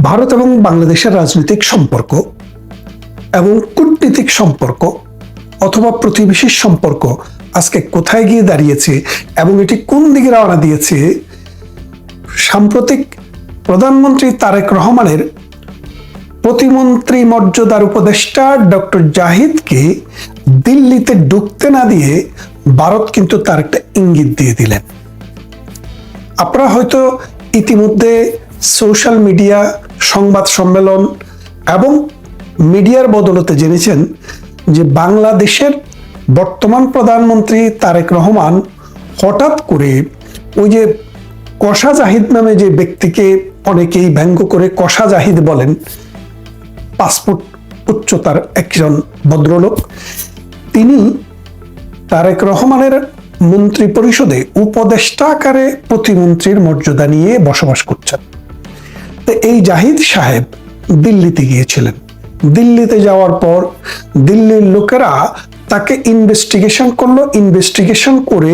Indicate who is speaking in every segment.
Speaker 1: ভারত এবং বাংলাদেশের রাজনৈতিক সম্পর্ক এবং কূটনীতিক সম্পর্ক অথবা প্রতিবেশীর সম্পর্ক আজকে কোথায় গিয়ে দাঁড়িয়েছে এবং এটি কোন দিকে রওনা দিয়েছে, সাম্প্রতিক প্রধানমন্ত্রী তারেক রহমানের প্রতিমন্ত্রী মর্যাদার উপদেষ্টা ডক্টর জাহিদকে দিল্লিতে ঢুকতে না দিয়ে ভারত কিন্তু তার একটা ইঙ্গিত দিয়ে দিলেন। আপনারা হয়তো ইতিমধ্যে সোশ্যাল মিডিয়া, সংবাদ সম্মেলন এবং মিডিয়ার বদৌলতে জেনেছেন যে বাংলাদেশের বর্তমান প্রধানমন্ত্রী তারেক রহমান হঠাৎ করে ওই যে কষা জাহিদ নামে যে ব্যক্তিকে অনেকেই ব্যঙ্গ করে কষা জাহিদ বলেন, পাসপোর্ট উচ্চতার একজন ভদ্রলোক, তিনি তারেক রহমানের মন্ত্রী পরিষদে উপদেষ্টা আকারে প্রতিমন্ত্রীর মর্যাদা নিয়ে বসবাস করছেন। তো এই জাহিদ সাহেব দিল্লিতে গিয়েছিলেন। দিল্লিতে যাওয়ার পর দিল্লির লোকেরা তাকে ইনভেস্টিগেশন করলো, ইনভেস্টিগেশন করে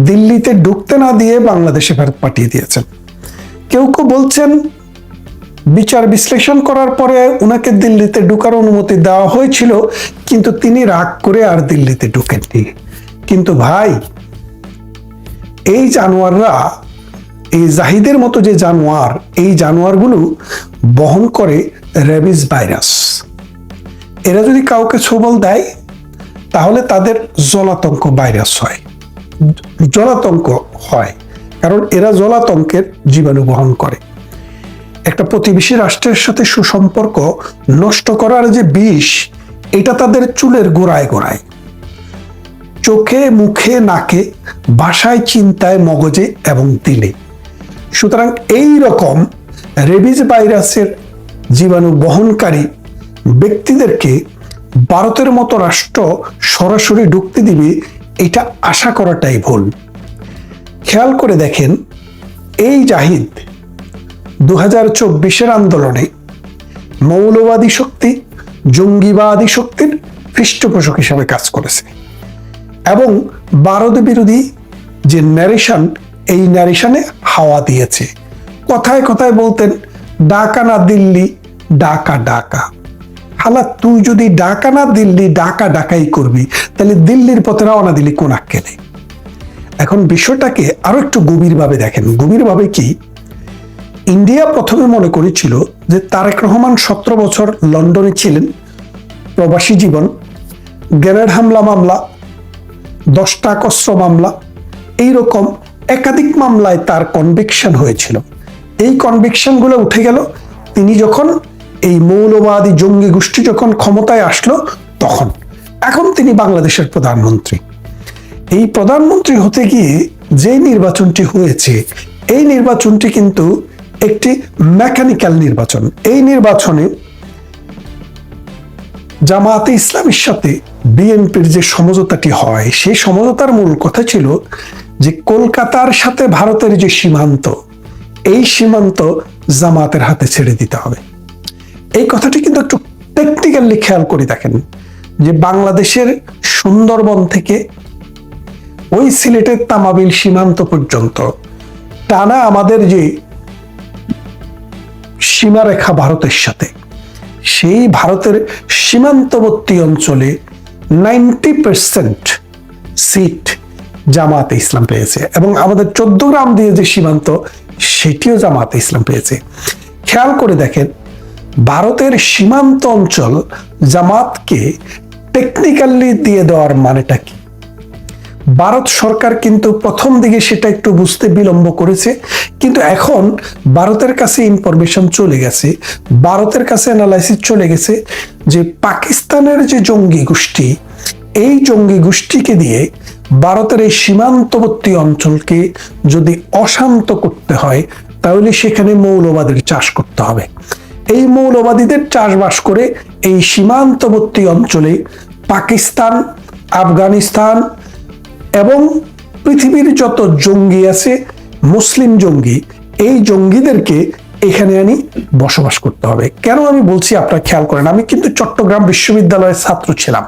Speaker 1: দিল্লিতে ঢুকতে না দিয়ে বাংলাদেশে ফেরত পাঠিয়ে দিয়েছেন। কেউ কেউ বলছেন বিচার বিশ্লেষণ করার পরে উনাকে দিল্লিতে ঢোকার অনুমতি দেওয়া হয়েছিল, কিন্তু তিনি রাগ করে আর দিল্লিতে ঢুকেননি। কিন্তু ভাই, এই জানোয়াররা, এই জাহিদের মতো যে জানোয়ার, এই জানোয়ারগুলো বহন করে রেবিস ভাইরাস। এরা যদি কাউকে ছোবল দেয় তাহলে তাদের জলাতঙ্ক ভাইরাস হয়, জলাতঙ্ক হয়, কারণ এরা জলাতঙ্কের জীবাণু বহন করে। একটা প্রতিবেশী রাষ্ট্রের সাথে সুসম্পর্ক নষ্ট করার যে বিষ, এটা তাদের চুলের গোড়ায় গোড়ায়, চোখে, মুখে, নাকে, ভাষায়, চিন্তায়, মগজে এবং দিলে। সুতরাং এই রকম রেবিস ভাইরাসের জীবাণু বহনকারী ব্যক্তিদেরকে ভারতের মতো রাষ্ট্র সরাসরি ঢুকতে দিবে, এটা আশা করাটাই ভুল। খেয়াল করে দেখেন, এই জাহিদ 2024 আন্দোলনে মৌলবাদী শক্তি, জঙ্গিবাদী শক্তির পৃষ্ঠপোষক হিসাবে কাজ করেছে এবং ভারত বিরোধী যে ন্যারেশন, এই ন্যারেশনে হাওয়া দিয়েছে। কথায় কথায় বলতেন ঢাকা না দিল্লি, ঢাকা ঢাকা। হালা, তুই যদি ঢাকা না দিল্লি, ঢাকা ঢাকাই করবি, তাহলে দিল্লির পথে রওনা দিলি কোন আক্কেলে? এখন বিষয়টাকে আরো একটু গভীরভাবে দেখেন। গভীরভাবে কি, ইন্ডিয়া প্রথমে মনে করেছিল যে তারেক রহমান 17 বছর লন্ডনে ছিলেন, প্রবাসী জীবন, গ্রেনেড হামলা মামলা, 10টা অস্ত্র মামলা, এইরকম একাধিক মামলায় তার কনভিকশন হয়েছিল। এই কনভিকশনগুলো উঠে গেল তিনি যখন এই মৌলবাদী জঙ্গি গোষ্ঠী যখন ক্ষমতায় আসলো তখন। এখন তিনি বাংলাদেশের প্রধানমন্ত্রী। এই প্রধানমন্ত্রী হতে গিয়ে যে নির্বাচনটি হয়েছে, এই নির্বাচনটি কিন্তু একটি মেকানিক্যাল নির্বাচন। এই নির্বাচনে জামায়াতে ইসলামীর সাথে বিএনপির যে সমঝোতাটি হয়, সেই সমঝোতার মূল কথা ছিল যে কলকাতার সাথে ভারতের যে সীমান্ত, এই সীমান্ত জামায়াতের হাতে ছেড়ে দিতে হবে। এই কথাটি কিন্তু একটু টেকনিক্যালি খেয়াল করে দেখেন যে বাংলাদেশের সুন্দরবন থেকে ওই সিলেটের তামাবিল সীমান্ত পর্যন্ত টানা আমাদের যে সীমারেখা ভারতের সাথে, সেই ভারতের সীমান্তবর্তী অঞ্চলে 90% সিট জামায়াতে ইসলাম পেয়েছে এবং আমাদের 14 গ্রাম দিয়ে যে সীমান্ত, সেটিও জামায়াতে ইসলাম পেয়েছে। খেয়াল করে দেখেন, ভারতের সীমান্ত অঞ্চল জামাতকে টেকনিক্যালি দিয়ে দেওয়ার মানেটা কি? ভারত সরকার কিন্তু প্রথম দিকে সেটা একটু বুঝতে বিলম্ব করেছে, কিন্তু এখন ভারতের কাছে ইনফরমেশন চলে গেছে, ভারতের কাছে অ্যানালাইসিস চলে গেছে যে পাকিস্তানের যে জঙ্গি গোষ্ঠী, এই জঙ্গি গোষ্ঠীকে দিয়ে ভারতের এই সীমান্তবর্তী অঞ্চলকে যদি অশান্ত করতে হয়, তাহলে সেখানে মৌলবাদের চাষ করতে হবে। এই মৌলবাদীদের চাষবাস করে এই সীমান্তবর্তী অঞ্চলে পাকিস্তান, আফগানিস্তান এবং পৃথিবীর যত জঙ্গি আছে, মুসলিম জঙ্গি, এই জঙ্গিদেরকে এখানে আনি বসবাস করতে হবে। কেন আমি বলছি আপনারা খেয়াল করেন, আমি কিন্তু চট্টগ্রাম বিশ্ববিদ্যালয়ের ছাত্র ছিলাম।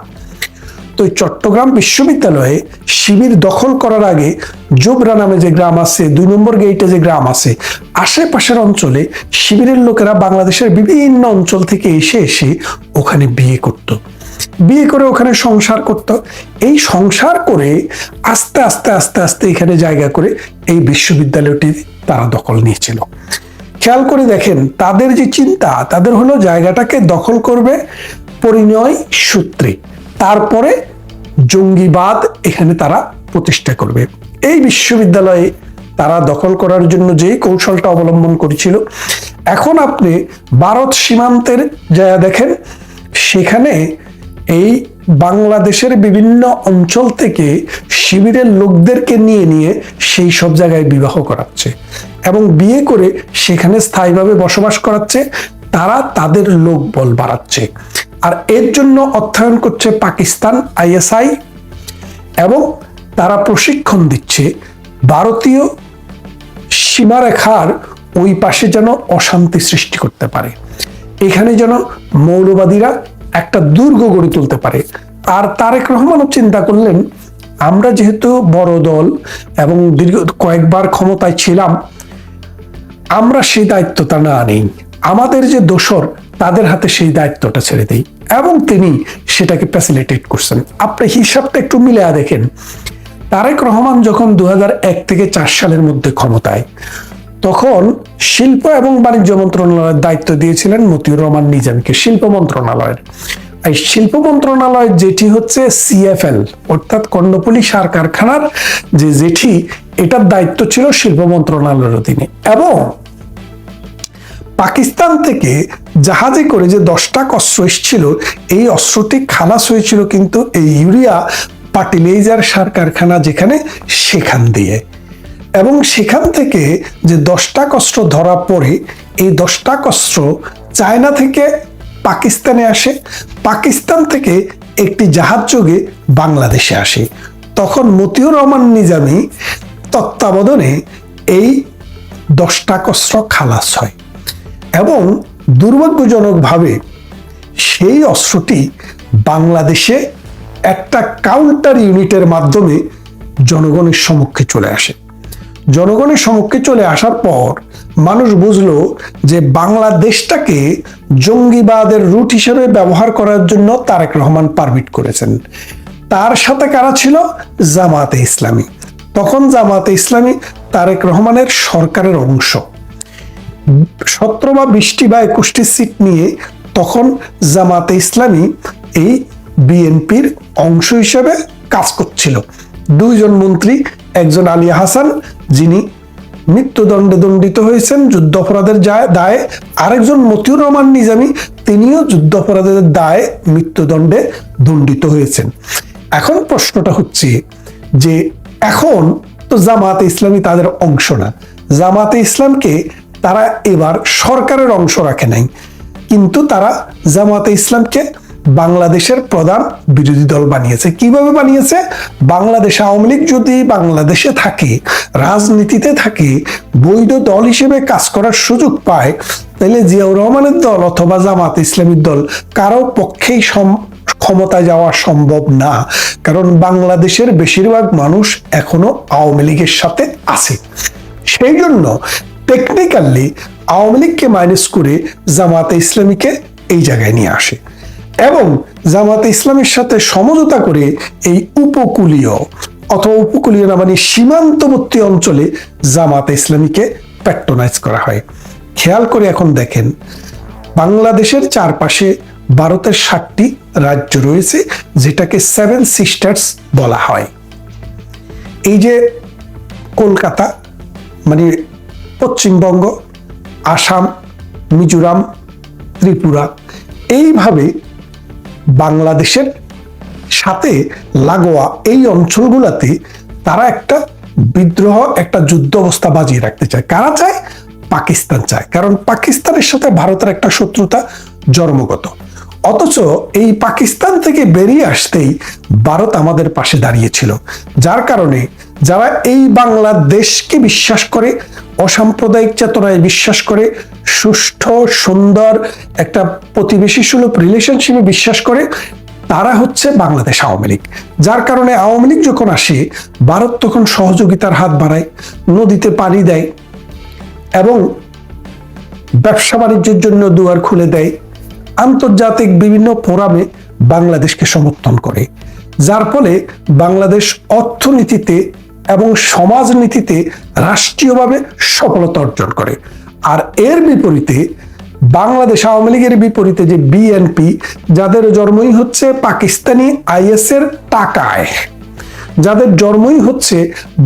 Speaker 1: তো চট্টগ্রাম বিশ্ববিদ্যালয়ে শিবির দখল করার আগে জোবরা নামে যে গ্রাম আছে, 2 নম্বর গেইটে যে গ্রাম আছে, আশেপাশের অঞ্চলে শিবিরের লোকেরা বাংলাদেশের বিভিন্ন অঞ্চল থেকে এসে এসে ওখানে বিয়ে করত, বিয়ে করে ওখানে সংসার করত। এই সংসার করে আস্তে আস্তে আস্তে আস্তে এখানে জায়গা করে এই বিশ্ববিদ্যালয়টি তারা দখল নিয়েছিল। খেয়াল করে দেখেন তাদের যে চিন্তা, তাদের হলো জায়গাটাকে দখল করবে পরিণয় সূত্রে, তারপরে জঙ্গিবাদ এখানে তারা প্রতিষ্ঠা করবে। এই বিশ্ববিদ্যালয়ে তারা দখল করার জন্য যে কৌশলটা অবলম্বন করেছিল, এখন আপনি ভারত সীমান্তের জায়গা দেখেন, সেখানে এই বাংলাদেশের বিভিন্ন অঞ্চল থেকে শিবিরের লোকদেরকে নিয়ে নিয়ে সেই সব জায়গায় বিবাহ করাচ্ছে এবং বিয়ে করে সেখানে স্থায়ীভাবে বসবাস করাচ্ছে। তারা তাদের লোক বল বাড়াচ্ছে, আর এর জন্য অর্থায়ন করছে পাকিস্তান ISI, এবং তারা প্রশিক্ষণ দিচ্ছে ভারতীয় সীমারেখার ওই পাশে যেন অশান্তি সৃষ্টি করতে পারে, এখানে যেন মৌলবাদীরা একটা দুর্গ গড়ে তুলতে পারে। আর তারেক রহমানও চিন্তা করলেন, আমরা যেহেতু বড় দল এবং দীর্ঘ কয়েকবার ক্ষমতায় ছিলাম, আমরা সেই দায়িত্বটা না নেই, আমাদের যে দোসর তাদের হাতে সেই দায়িত্বটা ছেড়ে দেই, এবং তিনি সেটাকে ফ্যাসিলিটেট করছেন। আপনি হিসাবটা একটু মিলিয়ে দেখেন, তারেক রহমান যখন 2001 থেকে 4 সালের মধ্যে ক্ষমতায়, তখন শিল্প এবং বাণিজ্য মন্ত্রণালয়ের দায়িত্ব দিয়েছিলেন মতিউর রহমান নিজামীকে, শিল্প মন্ত্রণালয়ের। এই শিল্প মন্ত্রণালয় যেটি হচ্ছে CFL অর্থাৎ কর্ণফুলী সার কারখানার যে জেঠি, এটার দায়িত্ব ছিল শিল্প মন্ত্রণালয়ের অধীনে। এবং পাকিস্তান থেকে জাহাজে করে যে 10 ট্রাক অস্ত্র এসেছিল, এই অস্ত্রটি খালাস হয়েছিল কিন্তু এই ইউরিয়া ফার্টিলাইজার সার কারখানা যেখানে, সেখান দিয়ে। এবং সেখান থেকে যে 10 ট্রাক অস্ত্র ধরা পড়ে, এই 10 ট্রাক অস্ত্র চায়না থেকে পাকিস্তানে আসে, পাকিস্তান থেকে একটি জাহাজ যোগে বাংলাদেশে আসে। তখন মতিউর রহমান নিজামী তত্ত্বাবধানে এই 10 ট্রাক অস্ত্র খালাস হয়, এবং দুর্ভাগ্যজনকভাবে সেই অস্ত্রটি বাংলাদেশে একটা কাউন্টার ইউনিটের মাধ্যমে জনগণের সম্মুখে চলে আসে। জনগণের সম্মুখে চলে আসার পর মানুষ বুঝলো যে বাংলাদেশটাকে জঙ্গিবাদের রুট হিসেবে ব্যবহার করার জন্য তারেক রহমান পারমিট করেছেন। তার সাথে কারা ছিল? জামাতে ইসলামী। তখন জামাতে ইসলামী তারেক রহমানের সরকারের অংশ। 17 বা 20টি বা 21টি সিট নিয়ে তখন জামাতে ইসলামী এই বিএনপির অংশ হিসেবে কাজ করছিল। 2 জন মন্ত্রী, একজন আলী হাসান যিনি মৃত্যুদণ্ডে দণ্ডিত হয়েছেন যুদ্ধাপরাধের দায়ে, আরেকজন মতিউর রহমান নিজামী, তিনিও যুদ্ধাপরাধের দায়ে মৃত্যুদণ্ডে দণ্ডিত হয়েছেন। এখন প্রশ্নটা হচ্ছে যে এখন তো জামাতে ইসলামী তাদের অংশ না, জামাতে ইসলামকে তারা এবার সরকারের অংশ রাখে নাই, কিন্তু তারা জামাতে ইসলামকে বাংলাদেশের প্রধান বিরোধী দল বানিয়েছে। কিভাবে বানিয়েছে? বাংলাদেশ আওয়ামী লীগ যদি বাংলাদেশে থাকে, রাজনীতিতে থাকে, বৈধ দল হিসেবে কাজ করার সুযোগ পায়, তাহলে জিয়াউর রহমানের দল অথবা জামাতে ইসলামীর দল কারো পক্ষেই ক্ষমতা যাওয়া সম্ভব না, কারণ বাংলাদেশের বেশিরভাগ মানুষ এখনো আওয়ামী লীগের সাথে আছে। সেই জন্য টেকনিক্যালি আওয়ামী লীগকে মাইনাস করে জামাতে ইসলামীকে এই জায়গায় নিয়ে আসে, এবং জামাতে ইসলামের সাথে সমঝোতা করে এই উপকূলীয় অথবা উপকূলীয় না মানে সীমান্তবর্তী অঞ্চলে জামাতে ইসলামীকে প্যাট্রোনাইজ করা হয়। খেয়াল করে এখন দেখেন, বাংলাদেশের চারপাশে ভারতের 7টি রাজ্য রয়েছে, যেটাকে 7 সিস্টার্স বলা হয়। এই যে কলকাতা মানে পশ্চিমবঙ্গ, আসাম, মিজোরাম, ত্রিপুরা, এইভাবে বাংলাদেশের সাথে লাগোয়া এই অঞ্চলগুলোতে তারা একটা বিদ্রোহ, একটা যুদ্ধ অবস্থা বাজিয়ে রাখতে চায়। কারা চায়? পাকিস্তান চায়, কারণ পাকিস্তানের সাথে ভারতের একটা শত্রুতা জন্মগত। অথচ এই পাকিস্তান থেকে বেরিয়ে আসতেই ভারত আমাদের পাশে দাঁড়িয়েছিল, যার কারণে যারা এই বাংলাদেশকে বিশ্বাস করে, অসাম্প্রদায়িক চেতনায় বিশ্বাস করে, সুষ্ঠু সুন্দর একটা প্রতিবেশী সুলভ রিলেশনশিপে বিশ্বাস করে, তারা হচ্ছে বাংলাদেশ আওয়ামী লীগ। যার কারণে আওয়ামী লীগ যখন আসে, ভারত তখন সহযোগিতার হাত বাড়ায়, নদীতে পানি দেয় এবং ব্যবসা বাণিজ্যের জন্য দুয়ার খুলে দেয়, আন্তর্জাতিক বিভিন্ন ফোরামে বাংলাদেশকে সমর্থন করে, যার ফলে বাংলাদেশ অর্থনীতিতে এবং সমাজনীতিতে রাষ্ট্রীয়ভাবে সফলতা অর্জন করে। আর এর বিপরীতে বাংলাদেশ আওয়ামী লীগের বিপরীতে যে বিএনপি, যাদের জন্মই হচ্ছে পাকিস্তানি আইএসের টাকায়, যাদের জন্মই হচ্ছে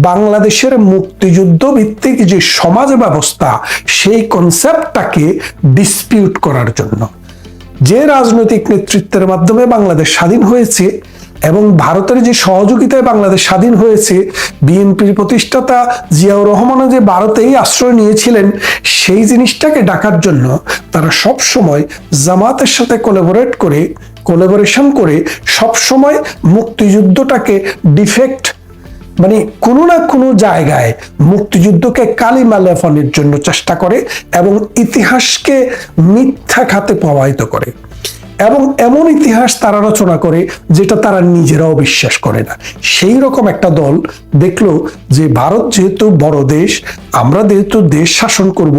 Speaker 1: বাংলাদেশের মুক্তিযুদ্ধ ভিত্তিক যে সমাজ ব্যবস্থা, সেই কনসেপ্টটাকে ডিসপিউট করার জন্য, যে রাজনৈতিক নেতৃত্বের মাধ্যমে বাংলাদেশ স্বাধীন হয়েছে এবং ভারতের যে সহযোগিতায় বাংলাদেশ স্বাধীন হয়েছে, বিএনপির প্রতিষ্ঠাতা জিয়াউর রহমানও যে ভারতেই আশ্রয় নিয়েছিলেন, সেই জিনিসটাকে ডাকার জন্য তারা সব সময় জামাতের সাথে কোলাবোরেশন করে সব সময় মুক্তিযুদ্ধটাকে ডিফেক্ট, মানে কোনো না কোনো জায়গায় মুক্তিযুদ্ধকে কালিমা লেপনের জন্য চেষ্টা করে এবং ইতিহাসকে মিথ্যা খাতে প্রবাহিত করে এবং এমন ইতিহাস তারা রচনা করে যেটা তারা নিজেরাও বিশ্বাস করে না। সেই রকম একটা দল দেখলো যে ভারত যেহেতু বড় দেশ, আমরা যেহেতু দেশ শাসন করব,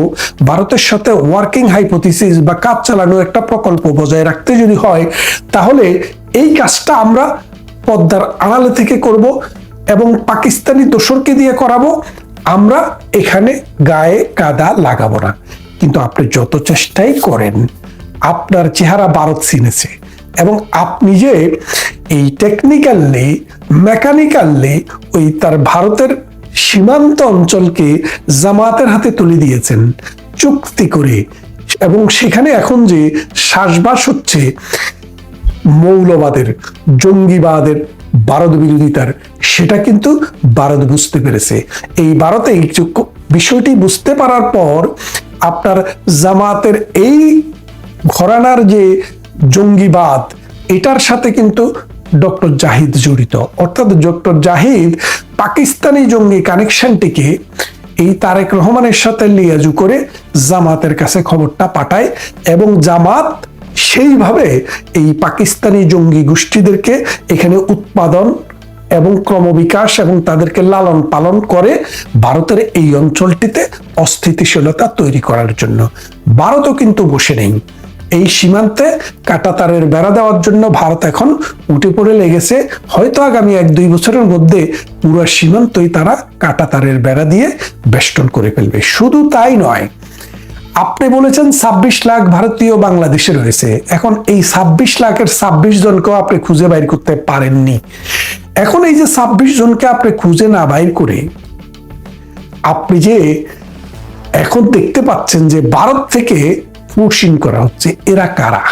Speaker 1: ভারতের সাথে ওয়ার্কিং হাইপোথিসিস বা কাজ চালানো একটা প্রকল্প বজায় রাখতে যদি হয়, তাহলে এই কাজটা আমরা পর্দার আড়ালে থেকে করব এবং পাকিস্তানি দোসরকে দিয়ে করাবো, আমরা এখানে গায়ে কাদা লাগাবো না। কিন্তু আপনি যত চেষ্টাই করেন, আপনার চেহারা ভারত চিনেছে এবং আপনি যে এই টেকনিক্যালি মেকানিক্যালি ওই তার ভারতের সীমান্ত অঞ্চলকে জামাতের হাতে তুলে দিয়েছেন চুক্তি করে, এবং সেখানে এখন যে শ্বাসবাস হচ্ছে মৌলবাদের, জঙ্গিবাদের, ভারত বিরোধিতার, সেটা কিন্তু ভারত বুঝতে পেরেছে। এই ভারতে এই বিষয়টি বুঝতে পারার পর আপনার জামাতের এই ঘরানার যে জঙ্গিবাদ, এটার সাথে কিন্তু ডক্টর জাহিদ জড়িত, অর্থাৎ ডক্টর জাহিদ পাকিস্তানি জঙ্গি কানেকশনটিকে এই তারেক রহমানের সাথে লিয়াজু করে জামাতের কাছে খবরটা পাঠায় এবং জামাত সেইভাবে এই পাকিস্তানি জঙ্গি গোষ্ঠীদেরকে এখানে উৎপাদন এবং ক্রমবিকাশ এবং তাদেরকে লালন পালন করে ভারতের এই অঞ্চলটিতে অস্থিতিশীলতা তৈরি করার জন্য। ভারতও কিন্তু বসে নেই, এই সীমান্তে কাঁটাতারের বেড়া দেওয়ার জন্য ভারত এখন উঠে পড়ে লেগেছে। হয়তো আগামী 1-2 বছরের মধ্যে পুরো সীমান্তই তারা কাঁটাতারের বেড়া দিয়ে বেষ্টন করে ফেলবে। শুধু তাই নয়, আপনি বলেছেন 26 লাখ ভারতীয় বাংলাদেশে রয়েছে, এখন এই 26 লাখের 26 জনকেও আপনি খুঁজে বাইর করতে পারেননি। এখন এই যে 26 জনকে আপনি খুঁজে না বাইর করে আপনি যে এখন দেখতে পাচ্ছেন যে ভারত থেকে পুশিং করা হচ্ছে, এরা কারা?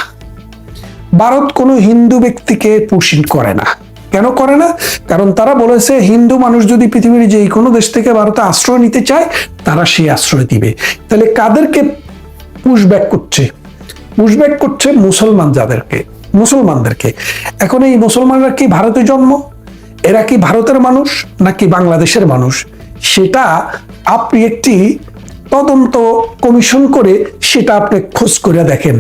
Speaker 1: ভারত কোনো হিন্দু ব্যক্তিকে পুশিং করে না। কেন করে না? কারণ তারা বলেছে হিন্দু মানুষ যদি পৃথিবীর যে কোনো দেশ থেকে ভারতে আশ্রয় নিতে চায়, তারা সেই আশ্রয় দিবে। তাহলে কাদেরকে পুশব্যাক করছে? পুশব্যাক করছে মুসলমানদেরকে। এখন এই মুসলমানরা কি ভারতে জন্ম? এরা কি ভারতের মানুষ নাকি বাংলাদেশের মানুষ? সেটা আপনি একটি তদন্ত কমিশন করে সেটা আপনি খোঁজ করে দেখেন।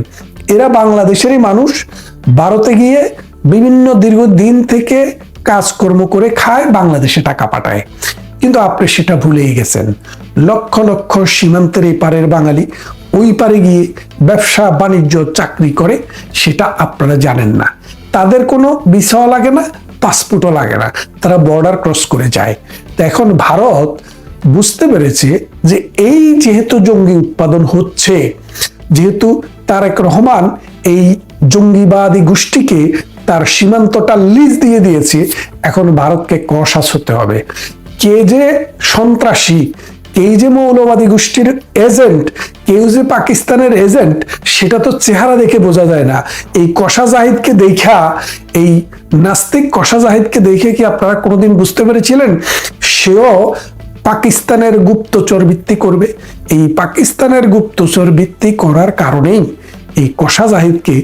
Speaker 1: এরা বাংলাদেশেরই মানুষ, ভারতে গিয়ে বিভিন্ন দীর্ঘদিন থেকে কাজকর্ম করে খায়, বাংলাদেশে টাকা পাঠায়। কিন্তু আপনি সেটা ভুলেই গেছেন। লক্ষ লক্ষ সীমান্তের এই পারের বাঙালি ওই পারে গিয়ে ব্যবসা বাণিজ্য চাকরি করে, সেটা আপনারা জানেন না। তাদের কোনো ভিসাও লাগে না, পাসপোর্টও লাগে না, তারা বর্ডার ক্রস করে যায়। তো এখন ভারত বুঝতে পেরেছে যে এই যেহেতু জঙ্গি উৎপাদন হচ্ছে, যেহেতু তারেক রহমান এই জঙ্গিবাদী গোষ্ঠীকে তার সীমান্তটা লিজ দিয়ে দিয়েছে, এখন ভারতকে কনসাস হতে হবে। কে যে সন্ত্রাসী, কে যে মৌলবাদী গোষ্ঠীর এজেন্ট, কেউ যে পাকিস্তানের এজেন্ট, সেটা তো চেহারা দেখে বোঝা যায় না। এই কষা জাহিদকে দেখা, এই নাস্তিক কষা জাহিদকে দেখে কি আপনারা কোনোদিন বুঝতে পেরেছিলেন সেও পাকিস্তানের গুপ্তচর ভিত্তি করবে? এই পাকিস্তানের গুপ্তচর ভিত্তি করার কারণেই এই কষা জাহিদকে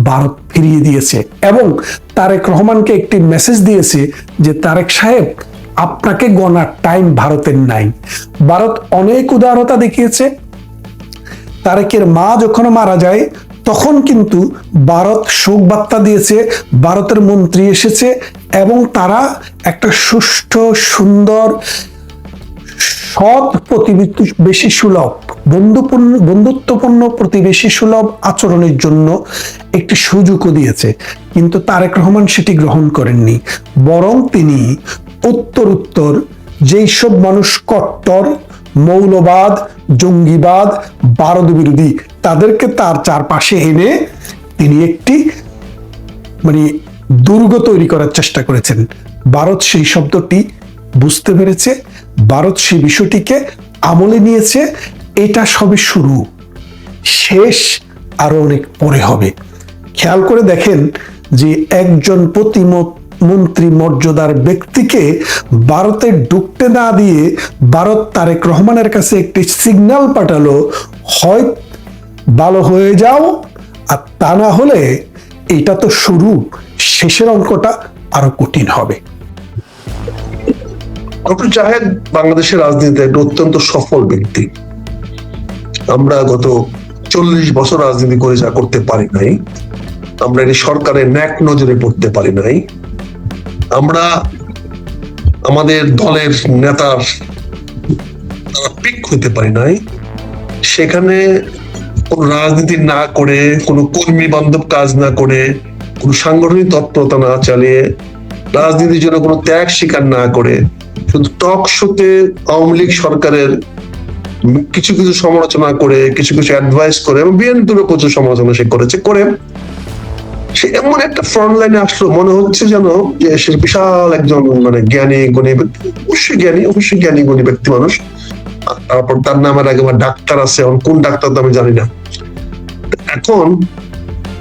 Speaker 1: ভারত ফিরিয়ে দিয়েছে এবং তারেক রহমানকে একটি মেসেজ দিয়েছে যে তারেক সাহেব, আপনাকে গণার টাইম ভারতের নাই। ভারত অনেক উদারতা দেখিয়েছে। তারেকের মা যখন মারা যায় তখন কিন্তু ভারত শোক বার্তা দিয়েছে, ভারতের মন্ত্রী এসেছে এবং তারা একটা সুষ্ঠু সুন্দর সৎ প্রতিবেশী সুলভ বন্ধুত্বপূর্ণ প্রতিবেশী সুলভ আচরণের জন্য একটি সুযোগও দিয়েছে, কিন্তু তারেক রহমান সেটি গ্রহণ করেননি। বরং তিনি উত্তর যেই সব মানুষ কট্টর মৌলবাদ, জঙ্গিবাদ, ভারত বিরোধী তাদেরকে তার চারপাশে এনে তিনি একটি দুর্গ তৈরি করার চেষ্টা করেছেন। ভারত সেই শব্দটি বুঝতে পেরেছে, ভারত সেই বিষয়টিকে আমলে নিয়েছে। এটা সবে শুরু, শেষ আরো অনেক পরে হবে। খেয়াল করে দেখেন যে একজন প্রতিমন্ত্রী মর্যাদার ব্যক্তিকে ভারতে ঢুকতে না দিয়ে ভারত তারেক রহমানের কাছে একটি সিগন্যাল পাঠালো, হয় ভালো হয়ে যাও, আর তা না হলে এটা তো শুরু, শেষের অঙ্কটা আরো কঠিন হবে।
Speaker 2: ডক্টর জাহেদ বাংলাদেশের রাজনীতিতে একটা অত্যন্ত সফল ব্যক্তি। আমরা গত 40 বছর রাজনীতি করে যা করতে পারি নাই, আমরা এই সরকারের ন্যাক নজরে পড়তে পারি নাই, আমরা আমাদের দলের নেতার তারা পিক হইতে পারি নাই, সেখানে কোন রাজনীতি না করে, কোনো কর্মী বান্ধব কাজ না করে, কোনো সাংগঠনিক তৎপরতা না চালিয়ে, রাজনীতির জন্য কোনো ত্যাগ স্বীকার না করে, শুধু টক শোতে আওয়ামী লীগ সরকারের কিছু কিছু সমালোচনা করে, কিছু কিছু অ্যাডভাইস করে, এবং বিএনপিরও প্রচুর সমালোচনা সে করেছে, করে সে এমন একটা ফ্রন্ট লাইনে আসলো, মনে হচ্ছে যেন যে সে বিশাল একজন জ্ঞানী গুণী, অবশ্যই জ্ঞানী গুণী ব্যক্তি মানুষ। তারপর তার নামের আগে ডাক্তার আছে, কোন ডাক্তার তো আমি জানি না। এখন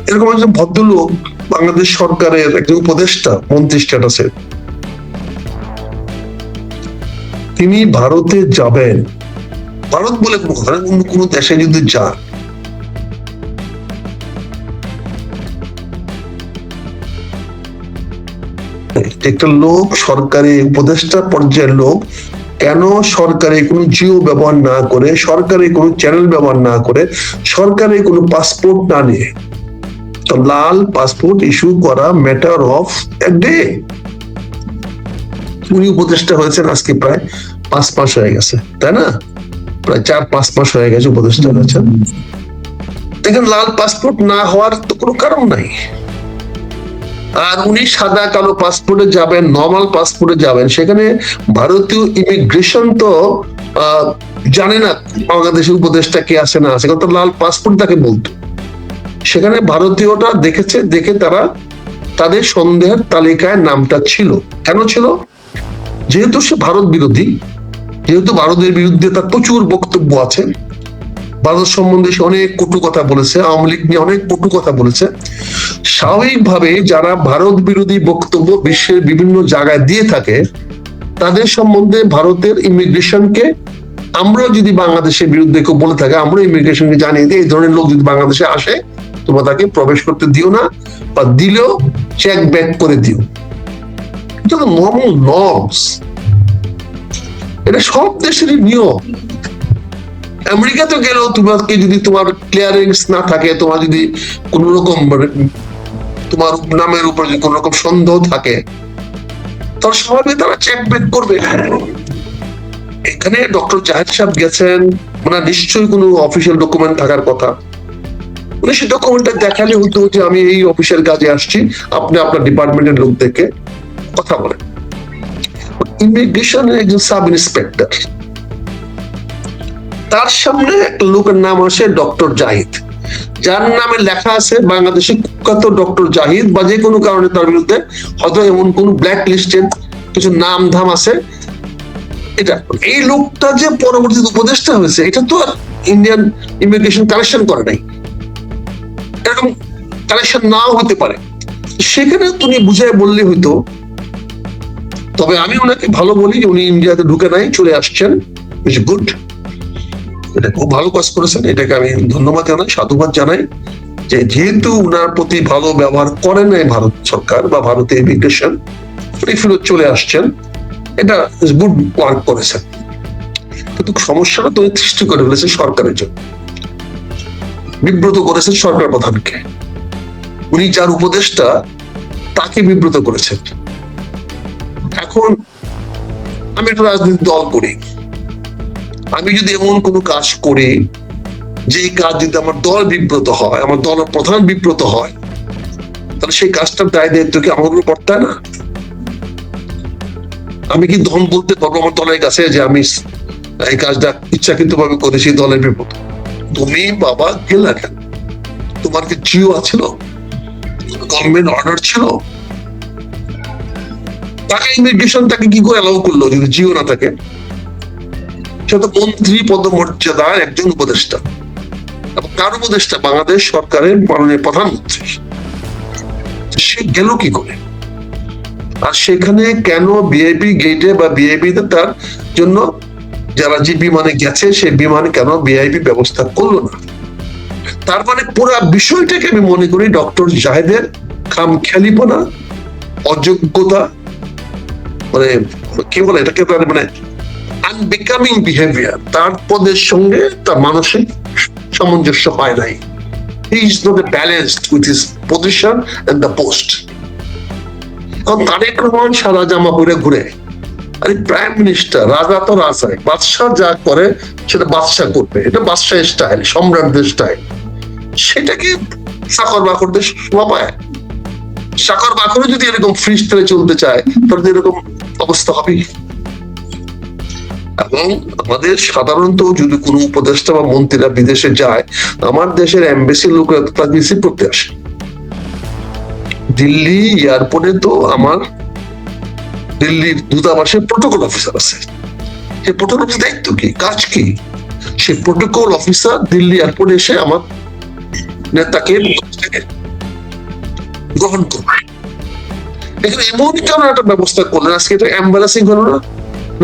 Speaker 2: এরকম একজন ভদ্রলোক বাংলাদেশ সরকারের একজন উপদেষ্টা, মন্ত্রী স্ট্যাটাসে, তিনি ভারতে যাবেন। ভারত বলে কোনো কথা না, অন্য কোনো দেশে যদি যান, একটা লোক সরকারি উপদেষ্টা পর্যায়ের লোক কেন সরকারি কোনো জিও ব্যবহার না করে, সরকারি কোনো চ্যানেল ব্যবহার না করে, সরকারি কোনো পাসপোর্ট না নিয়ে, তো লাল পাসপোর্ট ইস্যু করা ম্যাটার অফ এ ডে। উনি উপদেষ্টা হয়েছেন আজকে প্রায় 5 মাস হয়ে গেছে, তাই না? প্রায় 4-5 মাস হয়ে গেছে উপদেষ্টা হয়েছেন। দেখেন, লাল পাসপোর্ট না হওয়ার তো কোনো কারণ নাই। আর উনি সাদা কালো পাসপোর্টে যাবেন, নর্মাল পাসপোর্টে যাবেন, সেখানে ভারতীয় ইমিগ্রেশন তো জানে না বাংলাদেশের উপদেষ্টা কে আছে না আছে, তো লাল পাসপোর্ট তাকে বলতো। সেখানে ভারতীয়টা দেখেছে, দেখে তারা তাদের সন্দেহের তালিকায় নামটা ছিল। কেন ছিল? যেহেতু সে ভারত বিরোধী, যেহেতু ভারতের বিরুদ্ধে তার প্রচুর বক্তব্য আছে, ভারত সম্বন্ধে সে অনেক কটু কথা বলেছে, আওয়ামী লীগ নিয়ে অনেক কটু কথা বলেছে। স্বাভাবিকভাবে যারা ভারত বিরোধী বক্তব্য বিশ্বের বিভিন্ন জায়গায় দিয়ে থাকে, তাদের সম্বন্ধে ভারতের ইমিগ্রেশনকে, আমরা যদি বাংলাদেশের বিরুদ্ধে কেউ বলে থাকে, আমরা ইমিগ্রেশনকে জানিয়ে দিই এই ধরনের লোক যদি বাংলাদেশে আসে, তোমরা তাকে প্রবেশ করতে দিও না, বা দিলেও চেক ব্যাক করে দিও। এটা তো নর্মাল নর্মস, এটা সব দেশেরই নিয়ম। আমেরিকাতে গেলেও তোমাকে যদি তোমার ক্লিয়ারেন্স না থাকে, তোমার যদি কোন রকম তোমার নামের উপর যদি কোন রকম সন্দেহ থাকে, তাহলে স্বাভাবিক তারা চেক ব্যাক করবে। এখানে ডক্টর জাহেদ সাহেব গেছেন, ওনার নিশ্চয়ই কোনো অফিসিয়াল ডকুমেন্ট থাকার কথা। উনি সেই ডকুমেন্টটা দেখালে হতো যে আমি এই অফিসের কাজে আসছি, আপনি আপনার ডিপার্টমেন্টের লোক দেখে কথা বলেন। ইমিগ্রেশনের একজন সাব ইন্সপেক্টর, তার সামনে একটা লোকের নাম আসে ডক্টর জাহিদ, যার নামে লেখা আছে বাংলাদেশে কুখ্যাত ডক্টর জাহিদ, বা যে কোনো কারণে তার বিরুদ্ধে হয়তো এমন কোন ব্ল্যাক লিস্টেড কিছু নাম ধাম আছে। এটা এই লোকটা যে পরবর্তীতে উপদেষ্টা হয়েছে, এটা তো আর ইন্ডিয়ান ইমিগ্রেশন কালেকশন করে নাই, এরকম কালেকশন নাও হতে পারে। সেখানে তুমি বুঝায় বললে হইতো। তবে আমি ওনাকে ভালো বলি যে উনি ইন্ডিয়াতে ঢুকে নাই, চলে আসছেন, গুড, এটা খুব ভালো কাজ করেছেন, এটাকে আমি ধন্যবাদ জানাই, সাধুবাদ জানাই, যে যেহেতু উনার প্রতি ভালো ব্যবহার করে নাই ভারত সরকার বা ভারতের ইমিগ্রেশন, উনি ফেরত চলে আসছেন, এটা গুড ওয়ার্ক করেছেন। কিন্তু সমস্যাটা তো সৃষ্টি করে ফেলেছে সরকারের জন্য। বিব্রত করেছেন সরকার প্রধানকে, উনি যার উপদেষ্টা তাকে বিব্রত করেছেন। এখন আমি একটা রাজনৈতিক দল করি, আমি যদি এমন কোনো কাজ করি যে কাজ যদি আমার দল বিব্রত হয়, আমার দলের প্রধান বিব্রত হয়, তাহলে সেই কাজটার দায় দায়িত্ব কি আমার উপর পড়তায় না? আমি কি দল বলতে পারবো আমার দলের কাছে যে আমি এই কাজটা ইচ্ছাকৃত ভাবে করেছি দলের বিপদ? তুমি বাবা গেলা কেন? তোমার কি জিও আছিল? গভর্নমেন্ট অর্ডার ছিল? তাকে ইমিগ্রেশন তাকে কি করে অ্যালাউ করলো যদি জিও না থাকে? সে তো মন্ত্রী পদমর্যাদার একজন উপদেষ্টা, এবং কার উপদেষ্টা? বাংলাদেশ সরকারের মাননীয় প্রধানমন্ত্রী। সে গেল কি করে? আর সেখানে কেন ভিআইপি গেটে বা ভিআইপি তে তার জন্য যারা যে বিমানে গেছে সেই বিমানে কেন ভিআইপি ব্যবস্থা করলো না? তার মানে পুরো বিষয়টাকে আমি মনে করি ডক্টর জাহেদের খামখেয়ালিপনা, অযোগ্যতা, মানে কি বলে এটাকে, মানে আনবিকামিং বিহেভিয়ার, তার পদের সঙ্গে তার মানসিক সামঞ্জস্য হয় নাই। He is not balanced with his position and the post. Tarique Rahman সাদা জামা পরে ঘুরে, আরে প্রাইম মিনিস্টার, রাজা তো রাজাই, বাদশাহ যা করে সেটা বাদশাহ করবে, এটা বাদশাহ স্টাইল, সম্রাটদের স্টাইল। সেটা কি চাকর বাকরদের শোভা পায়? চাকর বাকরও যদি এরকম ফ্রি স্টাইলে চলতে চায় তাহলে এরকম অবস্থা হবে। এবং আমাদের সাধারণত যদি কোনো উপদেষ্টা বা মন্ত্রীরা বিদেশে যায়, আমার দেশের এমবেসির লোকেরা তার রিসিভ করতে আসে। দিল্লি এয়ারপোর্টে তো আমার দিল্লির দূতাবাসে প্রোটোকল অফিসার আছে। সেই প্রোটোকল অফিসার দায়িত্ব কি, কাজ কি? সেই প্রোটোকল অফিসার দিল্লি এয়ারপোর্টে এসে আমার নেতাকে গ্রহণ করবে। এখানে এমন কেন একটা ব্যবস্থা করলেন? আজকে এটা এম্বারাসিং হলো না?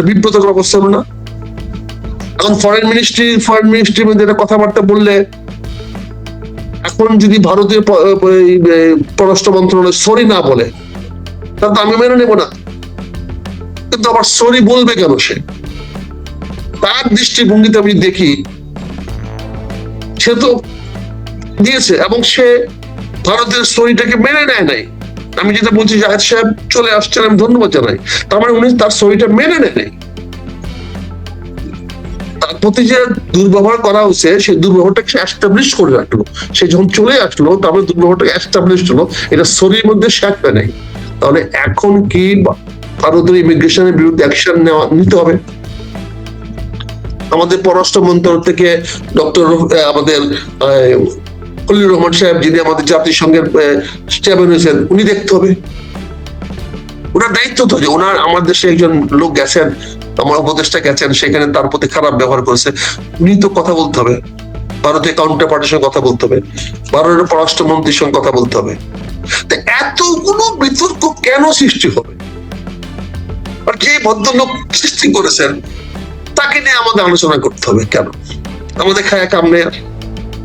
Speaker 2: বিব্রতকর অবস্থা হলো না? এখন ফরেন মিনিস্ট্রির মধ্যে একটা কথাবার্তা বললে, এখন যদি ভারতীয় পররাষ্ট্র মন্ত্রণালয় সরি না বলে তাহলে তো আমি মেনে নেব না। কিন্তু আবার সরি বলবে কেন সে? তার দৃষ্টিভঙ্গিতে আমি দেখি সে তো দিয়েছে এবং সে ভারতের সরিটাকে মেনে নেয় নাই। আমি যেটা বলছি, জাহেদ সাহেব চলে আসছেন, আমি ধন্যবাদ জানাই। তার মানে উনি তার সরিটা মেনে নেয় নাই। তার প্রতি যে দুর্ব্যবহার করা হয়েছে সেই দুর্ব্যবহারটাকে সে এস্টাবলিশ করে রাখলো। সে যখন চলে আসলো তারপরে দুর্ব্যবহারটাকে এস্টাবলিশ হলো, এটা সরির মধ্যে শেখ হয় নাই। তাহলে এখন কি ভারতের ইমিগ্রেশনের বিরুদ্ধে অ্যাকশন নিতে হবে? আমাদের পররাষ্ট্র মন্ত্রণালয় থেকে ডক্টর আমাদের খলিলুর রহমান সাহেব, যিনি আমাদের জাতিসংঘের চেয়ারম্যান হয়েছেন, উনি দেখতে হবে। ওনার দায়িত্ব তো যে ওনার আমার দেশে একজন লোক গেছেন, আমার উপদেষ্টা গেছেন, সেখানে তার প্রতি খারাপ ব্যবহার করেছে, উনি তো কথা বলতে হবে, ভারতের কাউন্টার পার্টির সঙ্গে কথা বলতে হবে, ভারতের পররাষ্ট্রমন্ত্রীর সঙ্গে কথা বলতে হবে। এতগুলো বিতর্ক কেন সৃষ্টি হবে? আর যে ভদ্রলোক সৃষ্টি করেছেন তাকে নিয়ে আমাদের আলোচনা করতে হবে কেন? আমাদের খায়া কাম নেই।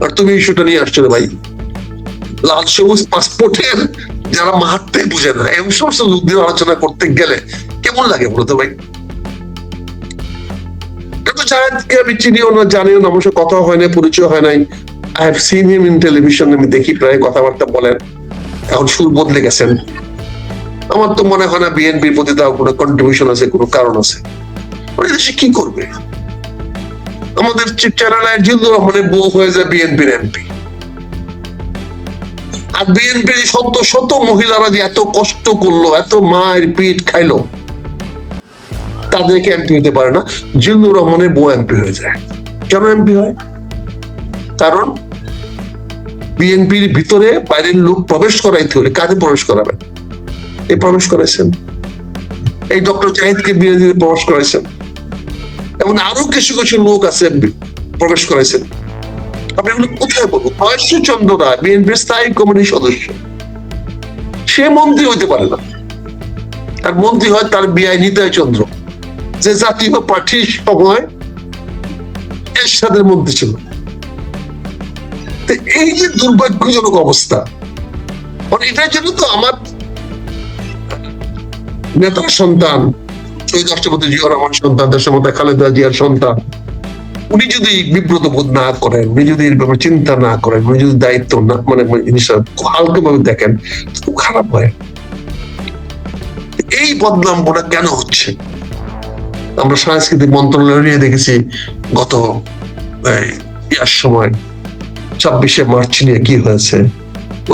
Speaker 2: আর তুমি ইস্যুটা নিয়ে আসছো ভাই, লাল সবুজ পাসপোর্টের যারা মাহাত্মে বুঝে না, এমন সমস্ত লোক দিয়ে আলোচনা করতে গেলে কেমন লাগে বলতো ভাই? কিন্তু জাহেদকে আমি চিনিও না, জানিও না, আমার সাথে কথা হয় নাই, পরিচয় হয় নাই। I have seen him in television, আমি দেখি প্রায় কথাবার্তা বলেন। এখন সুর বদলে গেছেন। আমার তো মনে হয় না বিএনপির প্রতি তার কোনো কন্ট্রিবিউশন আছে, কোনো কারণ আছে। দেশে কি করবে? আমাদের চ্যানেলের জিল্লুর রহমানের বউ হয়ে যায় বিএনপির এমপি। আর বিএনপির শত শত মহিলারা যে এত কষ্ট করলো, এত মায়ের পিঠ খাইলো, তাদেরকে এমপি হতে পারে না, জিল্লুর রহমানের বউ এমপি হয়ে যায়। কেন এমপি হয়? কারণ বিএনপির ভিতরে বাইরের লোক প্রবেশ করাইতে হলে কাজে প্রবেশ করাবেন, এই প্রবেশ করেছেন। এই ডক্টর জাহিদকে বিএনপি প্রবেশ করাইছেন, এবং আরো কিছু কিছু লোক আছে প্রবেশ করেছেন। আপনি এগুলো কোথায় বলবো? মহেশ্বর চন্দ্র রায় বিএনপির স্থায়ী কমিটির সদস্য, সে মন্ত্রী হইতে পারে না। আর মন্ত্রী হয় তার বিআই নিতাই চন্দ্র, যে জাতীয় পার্টির সময় এরশাদের মন্ত্রী ছিল। এই যে দুর্ভাগ্যজনক অবস্থা, এটার জন্য তো আমার নেতার সন্তান, শহীদ রাষ্ট্রপতি জিয়াউর রহমান সন্তান, দেশমাতা খালেদা জিয়ার সন্তান, উনি যদি বিব্রত বোধ না করেন, উনি যদি এর ব্যাপারে চিন্তা না করেন, উনি যদি দায়িত্ব না মানে জিনিসটা হালকা ভাবে দেখেন, খুব খারাপ হয়। এই বদনামটা কেন হচ্ছে? আমরা সাংস্কৃতিক মন্ত্রণালয় নিয়ে দেখেছি গত ইয়ার সময় 26শে মার্চ নিয়ে কি হয়েছে,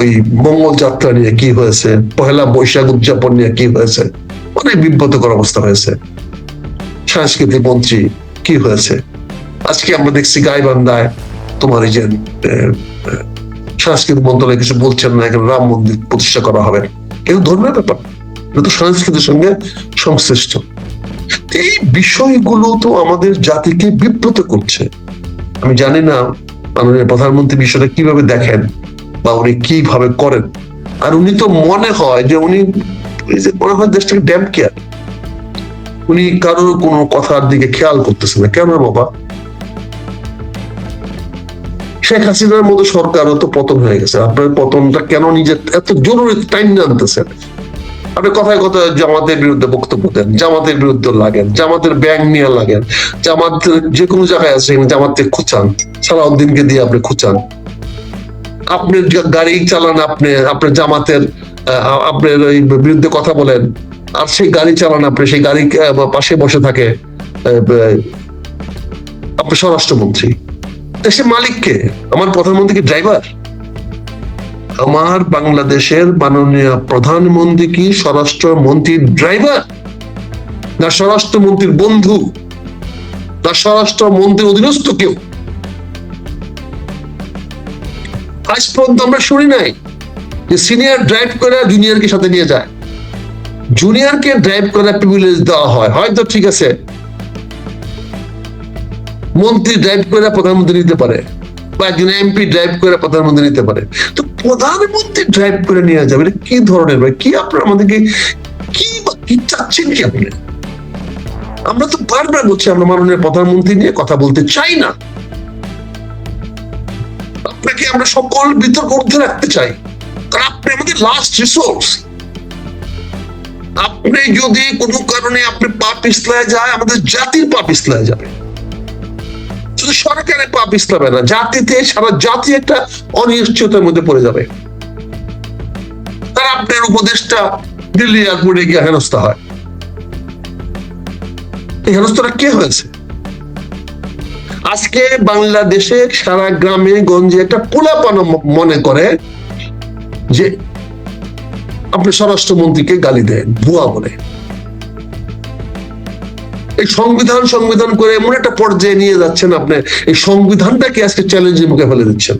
Speaker 2: ওই মঙ্গল যাত্রা নিয়ে কি হয়েছে, পহেলা বৈশাখ উদযাপন নিয়ে কি হয়েছে, অনেক বিব্রতকর অবস্থা হয়েছে। সাংস্কৃতিক মন্ত্রী কি হয়েছে, আজকে আমরা দেখছি গাইবান্ধায় তোমার এই যে সাংস্কৃতিক মন্ত্রণালয় কিছু বলছেন না, এখানে রাম মন্দির প্রতিষ্ঠা করা হবে, কিন্তু ধর্মের ব্যাপার, এটা তো সংস্কৃতির সঙ্গে সংশ্লিষ্ট। এই বিষয়গুলো তো আমাদের জাতিকে বিব্রত করছে। আমি জানি না মাননীয় প্রধানমন্ত্রী বিষয়টা কিভাবে দেখেন বা উনি কিভাবে করেন। আর উনি তো মনে হয় যে উনি মনে হয় দেশটাকে ড্যাম কেয়ার, উনি কারোর কোনো কথার দিকে খেয়াল করতেছেন না। কেন বাবা? শেখ হাসিনার মতো সরকারও তো পতন হয়ে গেছে, আপনার পতনটা কেন নিজে এত জরুরি টাইম আনতেছেন? আপনি কথায় কথায় জামাতের বিরুদ্ধে বক্তব্য দেন, জামাতের বিরুদ্ধে লাগেন, জামাতের ব্যাংক নিয়ে লাগেন, জামাত যে কোনো জায়গায় আছে জামাতকে খুঁচান, সালাউদ্দিনকে দিয়ে আপনি খুঁচান। আপনার গাড়ি চালান, আপনি আপনার জামাতের আপনার ওই বিরুদ্ধে কথা বলেন, আর সেই গাড়ি চালান, আপনি সেই গাড়ি পাশে বসে থাকে আপনার স্বরাষ্ট্রমন্ত্রী। দেশের মালিককে, আমার প্রধানমন্ত্রী কি ড্রাইভার? আমার বাংলাদেশের মাননীয় প্রধানমন্ত্রী কি স্বরাষ্ট্রমন্ত্রীর ড্রাইভার, না স্বরাষ্ট্রমন্ত্রীর বন্ধু, না স্বরাষ্ট্রমন্ত্রীর অধীনস্থ কেউ? আজ পর্যন্ত আমরা শুনি নাই যে সিনিয়র ড্রাইভ করে জুনিয়রকে সাথে নিয়ে যায়, জুনিয়রকে ড্রাইভ করার প্রিভিলেজ দেওয়া হয়। হয়তো ঠিক আছে, মন্ত্রী ড্রাইভ করে প্রধানমন্ত্রী নিতে পারে, বা একজন এমপি ড্রাইভ করে প্রধানমন্ত্রী নিতে পারে, তো প্রধানমন্ত্রী ড্রাইভ করে নিয়ে যাবে, এটা কি ধরনের ভাই? কি আপনারা আমাদেরকে কি চাচ্ছেন কি আপনি? আমরা তো বারবার বলছি আমরা মাননীয় প্রধানমন্ত্রী নিয়ে কথা বলতে চাই না, আপনাকে আমরা সকল বিতর্ক ঊর্ধ্বে রাখতে চাই, কারণ আপনি আমাদের লাস্ট রিসোর্স। আপনি যদি কোনো কারণে আপনি পা পিছলায় যায়, আমাদের জাতির পা পিছলায় যাবে। শুধু সরকারের পা পিছলাবে না, জাতিতে সারা জাতি একটা অনিশ্চয়তার মধ্যে পড়ে যাবে। তার আপনার উপদেশটা দিল্লি এয়ারপোর্টে গিয়ে হেনস্থা হয়। এই হেনস্থাটা কে হয়েছে? আজকে বাংলাদেশে সারা গ্রামে গঞ্জে একটা পোলাপানা মনে করে যে আপনি স্বরাষ্ট্রমন্ত্রীকে গালি দেন, ভুয়া বলে। এই সংবিধান করে এমন একটা পর্যায়ে নিয়ে যাচ্ছেন, আপনি এই সংবিধানটাকে আজকে চ্যালেঞ্জের মুখে ফেলে দিচ্ছেন।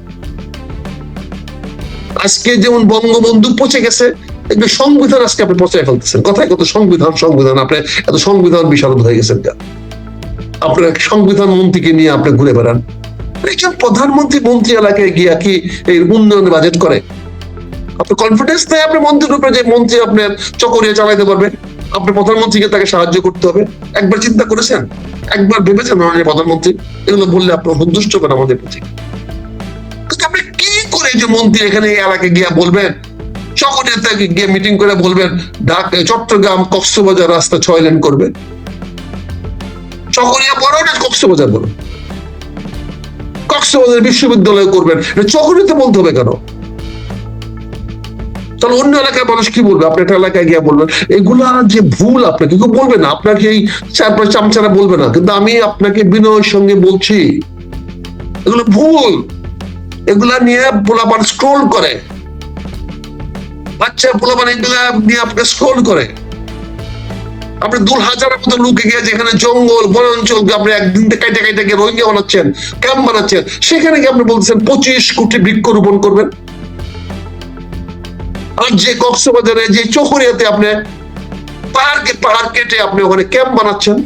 Speaker 2: আজকে যেমন বঙ্গবন্ধু পচে গেছে, সংবিধান আজকে আপনি পচায় ফেলতেছেন। কথায় কত সংবিধান, আপনি এত সংবিধান বিশারদ হয়ে গেছেন। আপনার সংবিধান মন্ত্রীকে নিয়ে আপনি ঘুরে বেড়ান। একজন প্রধানমন্ত্রী মন্ত্রী এলাকায় গিয়া কি এই উন্নয়নের বাজেট করে? আপনার কনফিডেন্স নেই আপনি মন্ত্রীর উপরে যে মন্ত্রী আপনার চকরিয়া চালাইতে পারবে? আপনি প্রধানমন্ত্রীকে তাকে সাহায্য করতে হবে। একবার চিন্তা করেছেন? একবার ভেবেছেন মাননীয় প্রধানমন্ত্রী এগুলো বললে আপনার সন্তুষ্ট হবেন আমাদের প্রতি? আপনি কি করে যে মন্ত্রী এখানে এই এলাকায় গিয়া বলবেন, চকরিয়াতে গিয়ে মিটিং করে বলবেন চট্টগ্রাম কক্সবাজার রাস্তা 6 লেন করবে? চকরিয়া বড় না কক্সবাজার বড়? কক্সবাজার বিশ্ববিদ্যালয় করবেন, চকরিয়াতে বলতে হবে কেন? তাহলে অন্য এলাকার মানুষ কি বলবে? আপনি একটা এলাকায় গিয়ে বলবেন এগুলা যে ভুল, আপনাকে কেউ বলবে না, আপনাকে এই চারপাশ চামচারা বলবে না, কিন্তু আমি আপনাকে বিনয়ের সঙ্গে বলছি এগুলো ভুল। এগুলা নিয়ে পোলাপান স্ক্রোল করে, বাচ্চা পোলাপান এগুলা নিয়ে আপনি স্ক্রোল করে। আপনি 2000-এর মতো লোকে গিয়ে যেখানে জঙ্গল বনাঞ্চল আপনি একদিন কাইটে কাইটে গিয়ে রোহিঙ্গা বানাচ্ছেন, ক্যাম্প বানাচ্ছেন, সেখানে গিয়ে আপনি বলছেন 25 কোটি বৃক্ষরোপণ করবেন। আর যে কক্সবাজারে যে চকরিয়াতে আপনি পাহাড় কেটে আপনি ওখানে ক্যাম্প বানাচ্ছেন,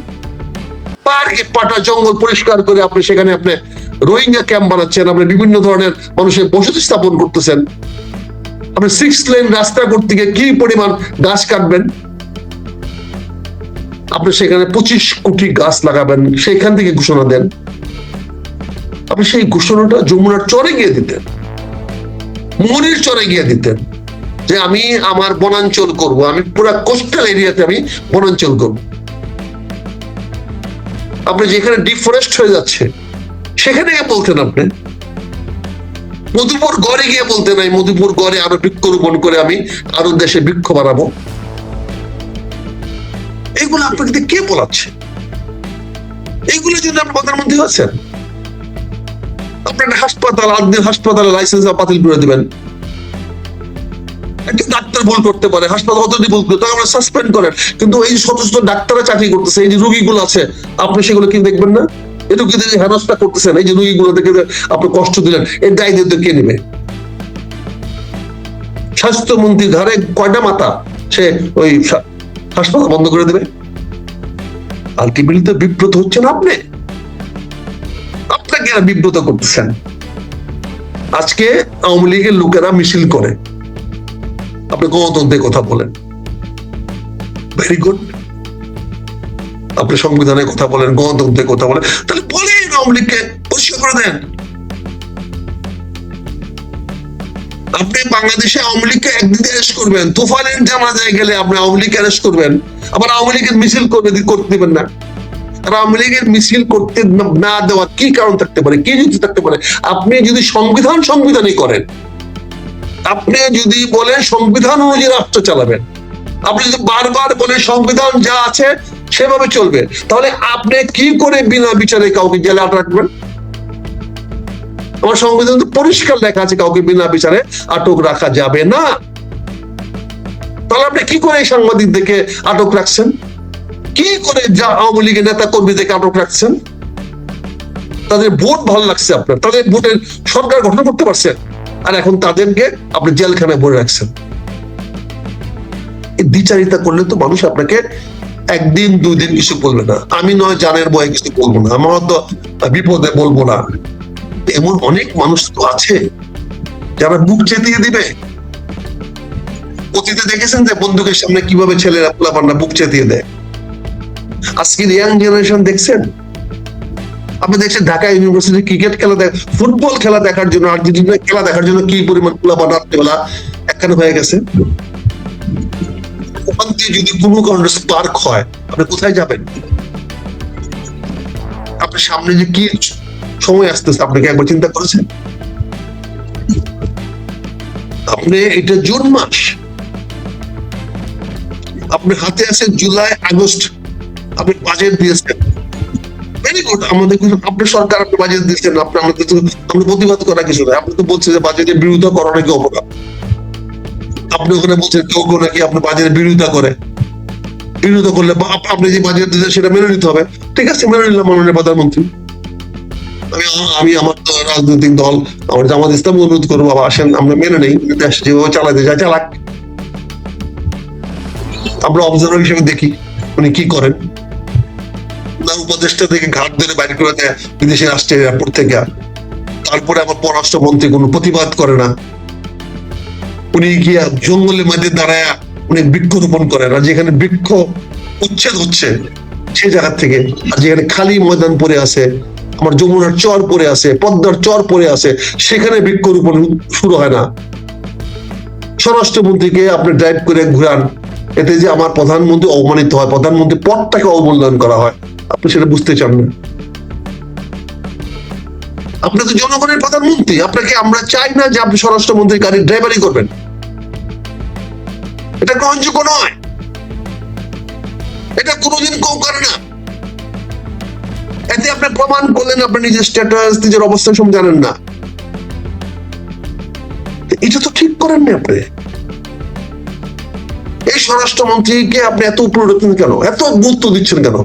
Speaker 2: পাহাড়কে পাটা জঙ্গল পরিষ্কার করে আপনি সেখানে আপনি রোহিঙ্গা ক্যাম্প বানাচ্ছেন, আপনি বিভিন্ন ধরনের মানুষের বসতি স্থাপন করতেছেন। আপনি 6 লেন রাস্তা করতে গিয়ে কি পরিমাণ গাছ কাটবেন? আপনি সেখানে 25 কোটি গাছ লাগাবেন, সেখান থেকে ঘোষণা দেন। আপনি সেই ঘোষণাটা যমুনার চরে গিয়ে দিতেন, মনির চরে গিয়ে দিতেন যে আমি আমার বনাঞ্চল করব, আমি পুরো কোস্টাল এরিয়াতে আমি বনাঞ্চল করব। আপনি যেখানে ডিফরেস্ট হয়ে যাচ্ছে, সেখানে গিয়ে বলতেন আপনি, মধুপুর গড়ে গিয়ে বলতে নাই মধুপুর গড়ে আরো বৃক্ষরোপণ করে আমি আরো দেশে বৃক্ষ বাড়াবো। এগুলো আপনাকে কে বলাচ্ছে? এইগুলো যদি আপনি প্রধানমন্ত্রী হচ্ছেন, আপনার হাসপাতাল হাসপাতালে লাইসেন্স বাতিল করে দিবেন। একটা ডাক্তার ভুল করতে পারে, হাসপাতাল অথরিটি ভুল করতে আমরা সাসপেন্ড করেন, কিন্তু এই শত শত ডাক্তাররা চাকরি করতেছে, এই যে রোগীগুলো আছে আপনি সেগুলো কি দেখবেন না? এই রোগীদের যে হেনস্থা করতেছেন, এই যে রোগীগুলো দেখে আপনি কষ্ট দিলেন, এর দায় দায়িত্ব কে নেবে? স্বাস্থ্যমন্ত্রীর ঘরে কয়টা মাথা? সে ওই হাসপাতাল বন্ধ করে দেবে? আলটিমেটলি তো বিব্রত হচ্ছেন আপনি, আপনাকে বিব্রত করতেছেন। আজকে আওয়ামী লীগের লোকেরা মিছিল করে, আপনি গণতন্ত্রের কথা বলেন, ভেরি গুড। আপনি সংবিধানের কথা বলেন, গণতন্ত্রের কথা বলেন, তাহলে বলেন আওয়ামী লীগকে পরিষ্কার করে দেন। আপনি বাংলাদেশে আওয়ামী লীগকে একদিকে অ্যারেস্ট করবেন, তুফানের জানাজায় গেলে আপনি আওয়ামী লীগ অ্যারেস্ট করবেন, আবার আওয়ামী লীগের মিছিল করতে দিবেন না। আর আওয়ামী লীগের মিছিল করতে না দেওয়ার কি কারণ থাকতে পারে, কি যুক্তি থাকতে পারে? আপনি যদি সংবিধানই করেন, আপনি যদি বলেন সংবিধান অনুযায়ী রাষ্ট্র চালাবেন, আপনি যদি বারবার বলেন সংবিধান যা আছে সেভাবে চলবে, তাহলে আপনি কি করে বিনা বিচারে কাউকে জেলে রাখবেন? আমার সংবিধান তো পরিষ্কার লেখা আছে কাউকে বিনা বিচারে আটক রাখা যাবে না। তাহলে আপনি কি করে এই সাংবাদিকদেরকে আটক রাখছেন? কি করে যা আওয়ামী লীগের নেতা কর্মীদেরকে আটক রাখছেন? তাদের ভোট ভালো লাগছে আপনার, তাদের ভোটের সরকার গঠন করতে পারছেন, আর এখন তাদেরকে আপনি জেলখানায় ভরে রাখছেন। এই দ্বিচারিতা করলে তো মানুষ আপনাকে একদিন দুই দিন কিছু বলবে না। আমি নয় জানের বয়ে কিছু বলবো না, আমার তো বিপদে বলবো না। এমন অনেক মানুষ তো আছে যারা বুক চেতিয়ে দিবে। অতীতে দেখেছেন যে বন্দুকের সামনে কিভাবে ছেলেরা পোলাপানরা বুক চেতিয়ে দেয়। আজকের ইয়াং জেনারেশন দেখছেন, আপনি দেখছেন ঢাকা ইউনিভার্সিটি ক্রিকেট খেলা ফুটবল খেলা দেখার জন্য, আর্জেন্টিনা খেলা দেখার জন্য কি পরিমাণ পোলাপান রাত্রেবেলা একখানে হয়ে গেছে। ওখান থেকে যদি কোনো কারণে স্পার্ক হয়, আপনি কোথায় যাবেন? আপনার সামনে যে কি সময় আসতেছে আপনাকে একবার চিন্তা করেছেন? আপনি এটা জুন মাস, আপনার হাতে আছে জুলাই আগস্ট, আপনি বাজেট দিয়েছেন, ভেরি গুড। আমাদের আপনার সরকার আপনি বাজেট দিচ্ছেন, আমরা প্রতিবাদ করা কিছু নয়। আপনি তো বলছেন যে বাজেটের বিরোধিতা করা নাকি অপরাধ। আপনি ওখানে বলছেন কেউ কেউ নাকি আপনি বাজেটের বিরোধিতা করলে আপনি যে বাজেট দিচ্ছেন সেটা মেনে নিতে হবে। ঠিক আছে, মেনে নিলাম মাননীয় প্রধানমন্ত্রী। আমি আমার রাজনৈতিক দল, আমার জামাত ইসলাম অনুরোধ করবো, বাবা আসেন আমরা মেনে নেই, দেশ যেভাবে চালাতে যায় চালাক, আমরা অবজার্ভার হিসেবে দেখি উনি কি করেন। না উপদেষ্টা থেকে ঘাট ধরে বাইরে করে দেয় বিদেশে রাষ্ট্রের এয়ারপোর্ট থেকে, তারপরে আমার পররাষ্ট্রমন্ত্রী কোনো প্রতিবাদ করে না। উনি গিয়া জঙ্গলের মধ্যে দাঁড়ায় উনি বৃক্ষরোপণ করেন, আর যেখানে বৃক্ষ উচ্ছেদ হচ্ছে সে জায়গা থেকে, আর যেখানে খালি ময়দান পড়ে আছে, আমার যমুনার চর পড়ে আছে, পদ্মার চর পড়ে আছে, সেখানে বৃক্ষরোপণ শুরু হয় না। স্বরাষ্ট্রমন্ত্রীকে আপনি ড্রাইভ করে ঘুরান, এতে যে আমার প্রধানমন্ত্রী অবমানিত হয়, প্রধানমন্ত্রী পদটাকে অবমূল্যায়ন করা হয়, আপনি সেটা বুঝতে চান না। আপনি তো জনগণের প্রধানমন্ত্রী, আপনাকে আমরা চাই না যে আপনি স্বরাষ্ট্রমন্ত্রী গাড়ির ড্রাইভারি করবেন, এটা গ্রহণযোগ্য নয়, এটা কোনোদিন কেউ করে না। এতে আপনি প্রমাণ করলেন আপনি নিজের স্ট্যাটাস, নিজের অবস্থান সব জানেন না। এটা তো ঠিক করেননি আপনি। এই স্বরাষ্ট্রমন্ত্রীকে আপনি এত উপরে রাখছেন কেন, এত গুরুত্ব দিচ্ছেন কেন,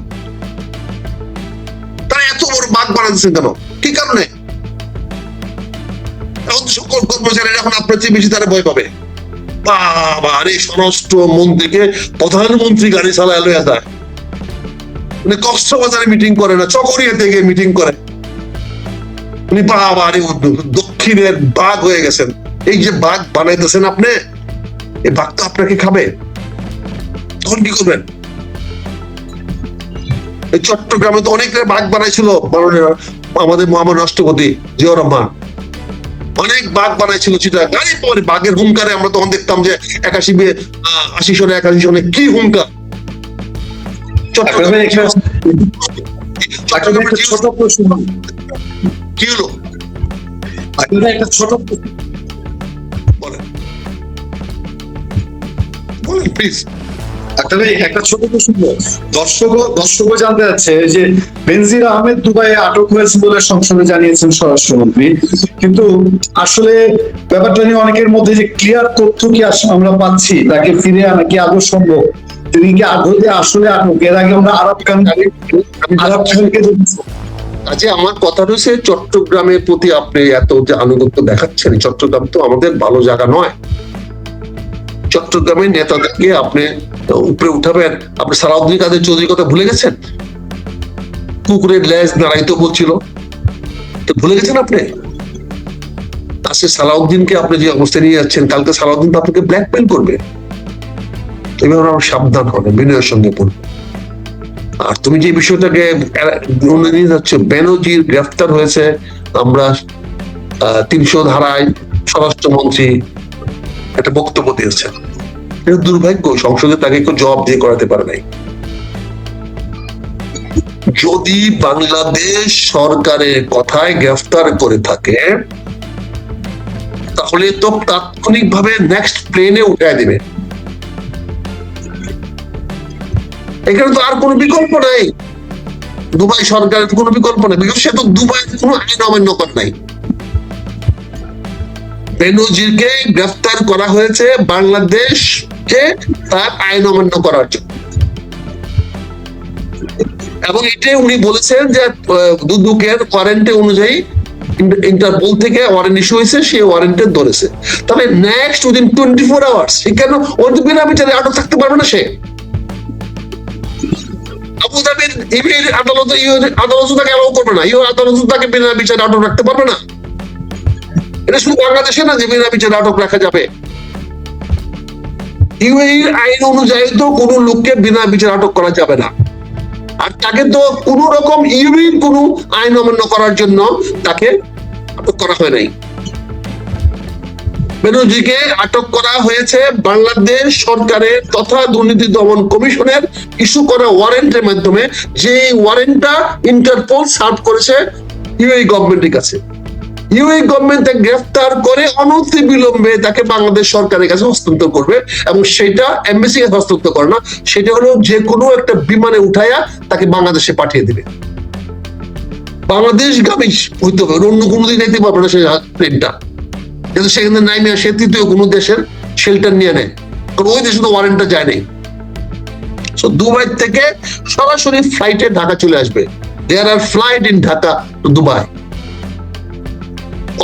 Speaker 2: তারা এত বড় বাঘ বানাচ্ছেন কেন, কি কারণে? এখন সকল কর্মচারীরা এখন আপনার চেয়ে বেশি তারা ভয় পাবে। বাবা, আরে স্বরাষ্ট্রমন্ত্রীকে প্রধানমন্ত্রী গাড়ি চালায় লইয়া যায়, উনি কক্সবাজারে মিটিং করে না, চকরিয়া থেকে মিটিং করে। উনি বাবা আরে দক্ষিণের বাঘ হয়ে গেছেন। এই যে বাঘ বানাইতেছেন আপনি, এই বাঘ তো আপনাকে খাবে, তখন কি করবেন? এই চট্টগ্রামে তো অনেক বাঘ বানাইছিল আমাদের মহামান্য রাষ্ট্রপতি জিয়াউর রহমান, অনেক বাঘ বানাইছিল চিটা গাড়ি পরে বাঘের হুঙ্কারে আমরা তখন দেখতাম যে 80 সনে 81 সনে কি হুঙ্কার। কি হলো
Speaker 3: আপনারা একটা ছোট
Speaker 2: বলেন, বলেন প্লিজ।
Speaker 3: আপনারা একটা ছোট প্রশ্ন, দর্শকও জানতে চাচ্ছে যে বেনজির আহমেদ দুবাইয়ে আটক হয়েছে বলে সংসদে জানিয়েছেন স্বরাষ্ট্রমন্ত্রী, কিন্তু আসলে ব্যাপারটা নিয়ে অনেকের মধ্যে যে ক্লিয়ার তথ্য কি আমরা পাচ্ছি, তাকে ফিরে আনা কি আদৌ সম্ভব? তিনি কি আসলে আটক? এর আগে আমরা আরব খানকে
Speaker 2: কাজে আমার কথা হচ্ছে, চট্টগ্রামের প্রতি আপনি এত যে আনুগত্য দেখাচ্ছেন, চট্টগ্রাম তো আমাদের ভালো জায়গা নয়। চট্টগ্রামের নেতাদেরকে আপনি উপরে উঠাবেন। আপনি সালাউদ্দিন কাদের চৌধুরীর কথা ভুলে গেছেন? কুকুরের লেজ নাড়াইতে বলছিল, তো ভুলে গেছেন আপনি? আজকে সালাউদ্দিনকে আপনি যে অবস্থায় নিয়ে যাচ্ছেন, কালকে সালাউদ্দিন তো আপনাকে ব্ল্যাকমেইল করবে। এবার সাবধান হবে, বিনয়ের সঙ্গে বলবো। আর তুমি যে বিষয়টাকে নিয়ে যাচ্ছ, বেনজির গ্রেফতার হয়েছে, আমরা 300 ধারায় স্বরাষ্ট্রমন্ত্রী একটা বক্তব্য দিয়েছেন। এটা দুর্ভাগ্য, সংসদে তাকে কেউ জবাব দিয়ে করাতে পারে নাই। যদি বাংলাদেশ সরকারের কথায় গ্রেফতার করে থাকে, তাহলে তো তাৎক্ষণিকভাবে নেক্সট প্লেনে উঠায় দিবে। এখানে তো আর কোনো বিকল্প নাই, দুবাই সরকারের কোনো বিকল্প নাই, বিকজ সে তো দুবাইয়ের কোনো আইন অমান্য করে নাই। বেনজিরকে গ্রেফতার করা হয়েছে বাংলাদেশকে তার আইন অমান্য করার জন্য, এবং এটাই উনি বলেছেন যে দুদকের ওয়ারেন্টে অনুযায়ী ইন্টারপোল থেকে ওয়ারেন্ট ইস্যু হয়েছে, সেই ওয়ারেন্টে ধরেছে। তবে নেক্সট উইদিন 24 আওয়ার্স কেন ওর বিনা বিচারে আটক থাকতে পারবে না সে? আবুধাবির ইমির আদালত তাকে অ্যালাউ করবে না, আদালত তাকে বিনা বিচারে আটক রাখতে পারবে না। এটা শুধু বাংলাদেশে না যে বিনা বিচারে আটক রাখা যাবে, ইউএইর আইন অনুযায়ী তো কোনো লোককে বিনা বিচারে আটক করা যাবে না। আর তাকে তো কোন রকম ইউএইর কোনো আইন অমান্য করার জন্য তাকে আটক করা হয় নাই। বেনজিরকে আটক করা হয়েছে বাংলাদেশ সরকারের তথা দুর্নীতি দমন কমিশনের ইস্যু করা ওয়ারেন্টের মাধ্যমে, যে ওয়ারেন্টটা ইন্টারপোল সার্ভ করেছে ইউএই গভর্নমেন্টের কাছে। ইউএই গভর্নমেন্ট তাকে গ্রেফতার করে অনতি বিলম্বে তাকে বাংলাদেশ সরকারের কাছে হস্তান্তর করবে, এবং সেটা এমবেসি হস্তান্তর করে না, সেটা হলো যে কোনো একটা বিমানে উঠাইয়া তাকে বাংলাদেশে পাঠিয়ে দিবে। বাংলাদেশগামী হইতে হবে, অন্য কোনো দিন যেতে পারবে না সেই প্লেনটা, কিন্তু সেখানে নাইমে সে তৃতীয় কোনো দেশের শেল্টার নিয়ে নেয়, কারণ ওই দেশে তো ওয়ারেন্টটা যায় নাই। দুবাই থেকে সরাসরি ফ্লাইটে ঢাকা চলে আসবে। There are flight in Dhaka to Dubai,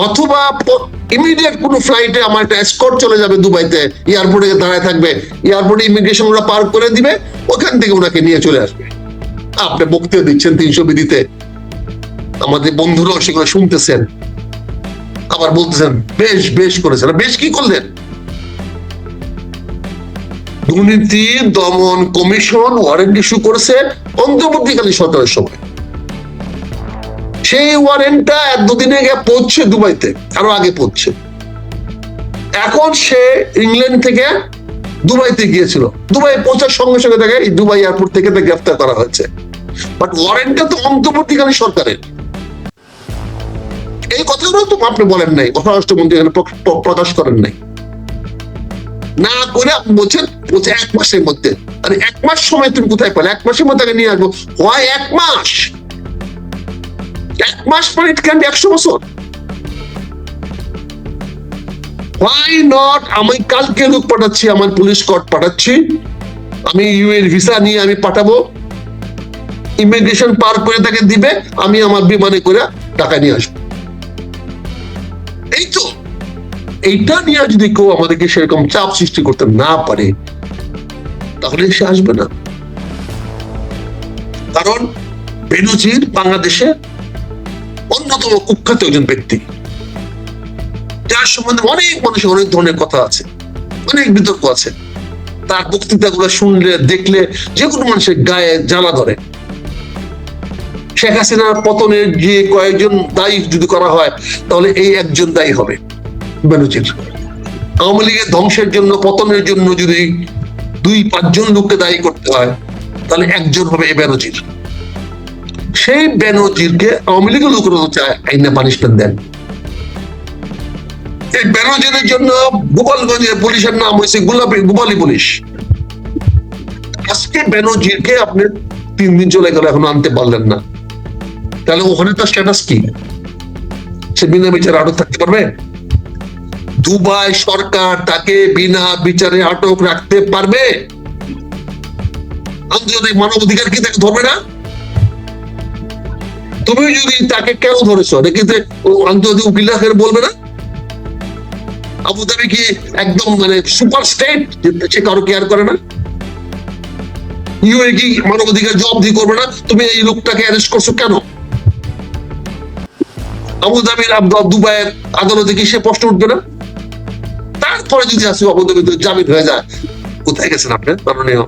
Speaker 2: অথবা ইমিডিয়েট কোনো ফ্লাইটে আমার একটা এসকর্ট চলে যাবে দুবাইতে, এয়ারপোর্টে দাঁড়ায় থাকবে, এয়ারপোর্টে ইমিগ্রেশন ওরা পার করে দিবে, ওখান থেকে ওনাকে নিয়ে চলে আসবে। আপনি বক্তব্য দিচ্ছেন 300 বিধিতে, আমাদের বন্ধুরাও সেগুলো শুনতেছেন, আবার বলতেছেন বেশ বেশ করেছেন। বেশ কি করলেন? দুর্নীতি দমন কমিশন ওয়ারেন্ট ইস্যু করেছে অন্তর্বর্তীকালীন সরকারের সময়, সেই ওয়ারেন্টটা দুদিনে গিয়ে পৌঁছছে দুবাইতে, আরো আগে পৌঁছছে। এখন সে ইংল্যান্ড থেকে দুবাইতে গিয়েছিল, দুবাই পৌঁছার সঙ্গে সঙ্গে তাকে দুবাই এয়ারপোর্ট থেকে গ্রেফতার করা হয়েছে, বাট ওয়ারেন্টটা তো অন্তর্বর্তীকালীন সরকারের। এই কথাগুলো তো আপনি বলেন নাই, স্বরাষ্ট্রমন্ত্রী এখানে প্রকাশ করেন নাই, না করে আপনি বলছেন 1 মাসের মধ্যে। আরে 1 মাস সময় তুমি কোথায় পেলে? 1 মাসের মধ্যে তাকে নিয়ে আসবো, হয় 1 মাস? 1 মাস পরে ইট ক্যান বি 100 বছর। Why not? আমি কালকে লোক পাঠাচ্ছি, আমার পুলিশ কোর্ট পাঠাচ্ছি, আমি ইউএর ভিসা নিয়ে আমি পাঠাবো, ইমিগ্রেশন পার করে তাকে দিবে, আমি আমার বিমানে করে টাকা নিয়ে আসবো। এই তো, এইটা নিয়ে যদি কেউ আমাদেরকে সেরকম চাপ সৃষ্টি করতে না পারে, তাহলে সে আসবে না। কারণ বেনজির বাংলাদেশে অন্যতম কুখ্যাত একজন ব্যক্তি, যার সম্বন্ধে অনেক মানুষের অনেক ধরনের কথা আছে, অনেক বিতর্ক আছে। তার বক্তৃতাগুলো শুনলে দেখলে যে কোনো মানুষের গায়ে জ্বালা ধরে। শেখ হাসিনার পতনের যে কয়েকজন দায়ী যদি করা হয়, তাহলে এই একজন দায়ী হবে বেনজির। আওয়ামী লীগের ধ্বংসের জন্য, পতনের জন্য যদি 2-5 জন লোককে দায়ী করতে হয়, তাহলে একজন হবে এই বেনজির। সেই বেনজিরকে আওয়ামী লীগের লোকেরা চায় আইনে পানিশমেন্ট দেন। এই বেনজিরের জন্য গোপালগঞ্জের পুলিশের নাম হয়েছে গোপালী পুলিশ। আজকে বেনজিরকে আপনি 3 দিন চলে গেল, এখন আনতে পারলেন না, তাহলে ওখানে তার স্ট্যাটাস কি? সে বিনা বিচারে আটক থাকতে পারবে? দুবাই সরকার তাকে বিনা বিচারে আটক রাখতে পারবে? আন্তর্জাতিক মানবাধিকার কি তাকে ধরবে না? তুমি যদি তাকে কেন ধরেছো নাকি আন্তর্জাতিক উকিল বলবে না? আবুধাবি কি একদম মানে সুপার স্টেট, সে কারো কেয়ার করে না? ইউএ কি মানবাধিকার জবাবদিহি করবে না? তুমি এই লোকটাকে অ্যারেস্ট করছো কেন? আবুধাবির দুবাইয়ের আদালতে কি সে প্রশ্ন উঠবে না? তারপরে যদি আসে আবুধাবিতে জামিন হয়ে যায়, কোথায় গেছেন আপনি মাননীয়?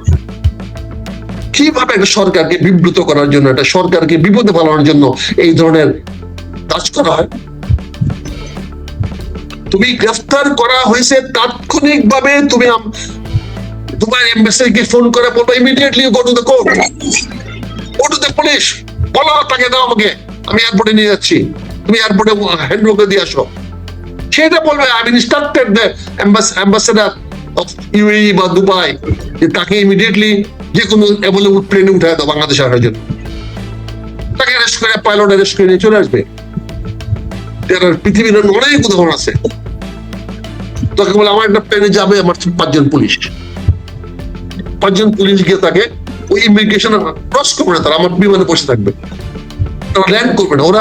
Speaker 2: কিভাবে একটা সরকারকে বিব্রত করার জন্য, একটা সরকারকে বিপদে ফেলানোর জন্য এই ধরনের কাজ করা হয়? তুমি গ্রেফতার করা হয়েছে তাৎক্ষণিক ভাবে, তুমি দুবাই এম্বাসিকে ফোন করে বলবো immediately go to the court, go to the police, বলো তাকে দাও আমাকে, আমি এয়ারপোর্টে নিয়ে যাচ্ছি, তুমি এয়ারপোর্টে হ্যান্ডওভার দিয়ে আসো। সেটা বলবে I instructed the ambassador of UAE বা দুবাই যে তাকে ইমিডিয়েটলি যে কোনো অ্যাভেলেবল প্লেনে উঠায় দাও বাংলাদেশে আসার জন্য। তাকে অ্যারেস্ট করে, পাইলট অ্যারেস্ট করে নিয়ে চলে আসবে। পৃথিবীর অনেক উদাহরণ আছে। তাকে বলে আমার একটা প্লেনে যাবে আমার 5 জন পুলিশ, 5 জন পুলিশ গিয়ে তাকে ওই ইমিগ্রেশন ক্রস করবে না, তারা আমার বিমানে বসে থাকবে, তারা ল্যান্ড করবে না, ওরা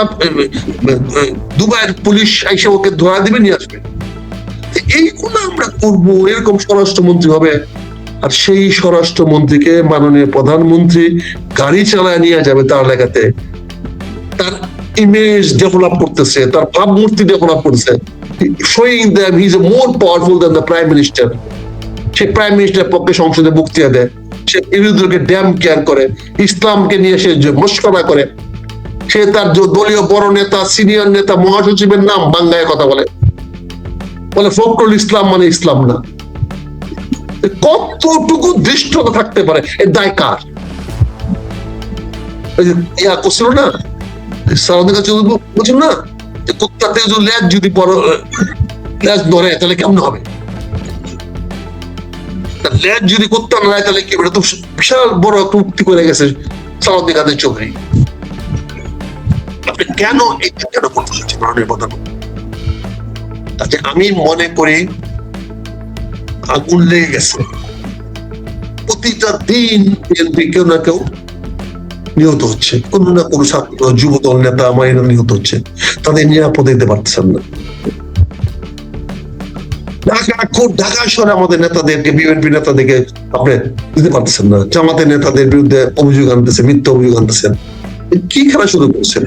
Speaker 2: দুবাইয়ের পুলিশ এসে ওকে ধরা দিবে, নিয়ে আসবে। এইগুলো আমরা করবো, এরকম স্বরাষ্ট্রমন্ত্রী হবে। আর সেই স্বরাষ্ট্রমন্ত্রীকে মাননীয় প্রধানমন্ত্রী গাড়ি চালায় নিয়ে যাবে তার এলাকাতে, তার ইমেজ ডেভেলপ করতেছে, তার ভাবমূর্তি ডেভেলপ করতেছে, showing them he is more powerful than the prime minister. সে প্রাইম মিনিস্টারের পক্ষে সংসদে বক্তৃতা দেয়, সে বিরোধীদেরকে ড্যাম কেয়ার করে, ইসলামকে নিয়ে সে মস্করা করে, সে তার দলীয় বড় নেতা, সিনিয়র নেতা, মহাসচিবের নাম বাংলায় কথা বলে ফখরুল ইসলাম মানে ইসলাম না। কতটুকু দৃষ্টতা থাকতে পারে, এর দায় কার? ইয়া করছিল না সারাদিন বলছিল না যে কুত্তাতে লেজ যদি বড় লেজ ধরে তাহলে কেমন হবে? লেজ যদি কুত্তা না তাহলে কি তো বিশাল বড় একটা উক্তি করে গেছে সালাউদ্দিন কাদের চৌধুরী। আপনি কেন এটা কেন করতে চাচ্ছেন মাননীয় প্রধানমন্ত্রী? তাতে আমি মনে করি আগুন লেগে গেছে। প্রতিটা দিন বিএনপি কেউ না কেউ নিহত হচ্ছে, কোন না কোন ছাত্র, যুবদল নেতা আমার নিহত হচ্ছে, তাদের নিরাপদে দিতে পারতেছেন না। ঢাকা শহরে আমাদের নেতাদেরকে, বিএনপি নেতাদেরকে আপনি দিতে পারতেছেন না। জামাতের নেতাদের বিরুদ্ধে অভিযোগ আনতেছে, মিথ্যা অভিযোগ আনতেছেন। কি খেলা শুরু করছেন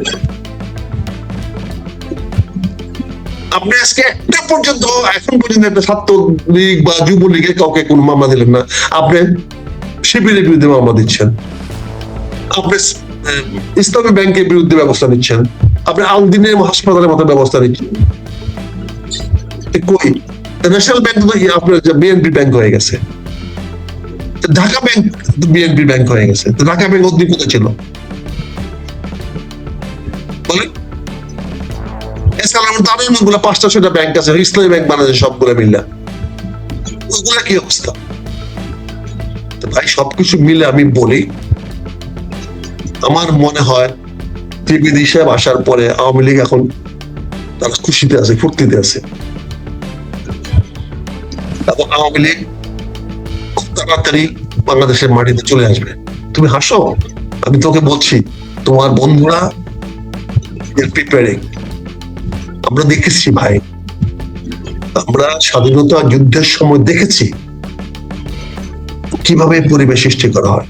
Speaker 2: আপনি? আজকে একটা পর্যন্ত, এখন পর্যন্ত একটা ছাত্রলীগ বা যুবলীগে কাউকে কোনো মামলা দিলেন না। আপনি শিবিরের বিরুদ্ধে মামলা দিচ্ছেন, আপনি ইসলামী ব্যাংকের বিরুদ্ধে ব্যবস্থা নিচ্ছেন, আপনি আলদিনের হাসপাতালের মতো ব্যবস্থা নিচ্ছেন। কই ন্যাশনাল ব্যাংক তো আপনার বিএনপি ব্যাংক হয়ে গেছে, ঢাকা ব্যাংক বিএনপি ব্যাংক হয়ে গেছে। ঢাকা ব্যাংক অধিক কোথায় ছিল বলেন? এছাড়া আমার দাঁড়ানো গুলো 5টা-6টা ব্যাংক আছে, ইসলামী ব্যাংক বানাচ্ছে সবগুলো মিলে, ওগুলা কি অবস্থা? ভাই সবকিছু মিলে আমি বলি, আমার মনে হয় ত্রিবেদী সাহেব আসার পরে আওয়ামী লীগ এখন তারা খুশিতে আছে, ফুর্তিতে আছে। এবং আওয়ামী লীগ খুব তাড়াতাড়ি বাংলাদেশের মাটিতে চলে আসবে। তুমি হাসো, আমি তোকে বলছি, তোমার বন্ধুরা প্রিপেয়ারিং। আমরা দেখেছি ভাই, আমরা স্বাধীনতা যুদ্ধের সময় দেখেছি কিভাবে পরিবেশ সৃষ্টি করা হয়।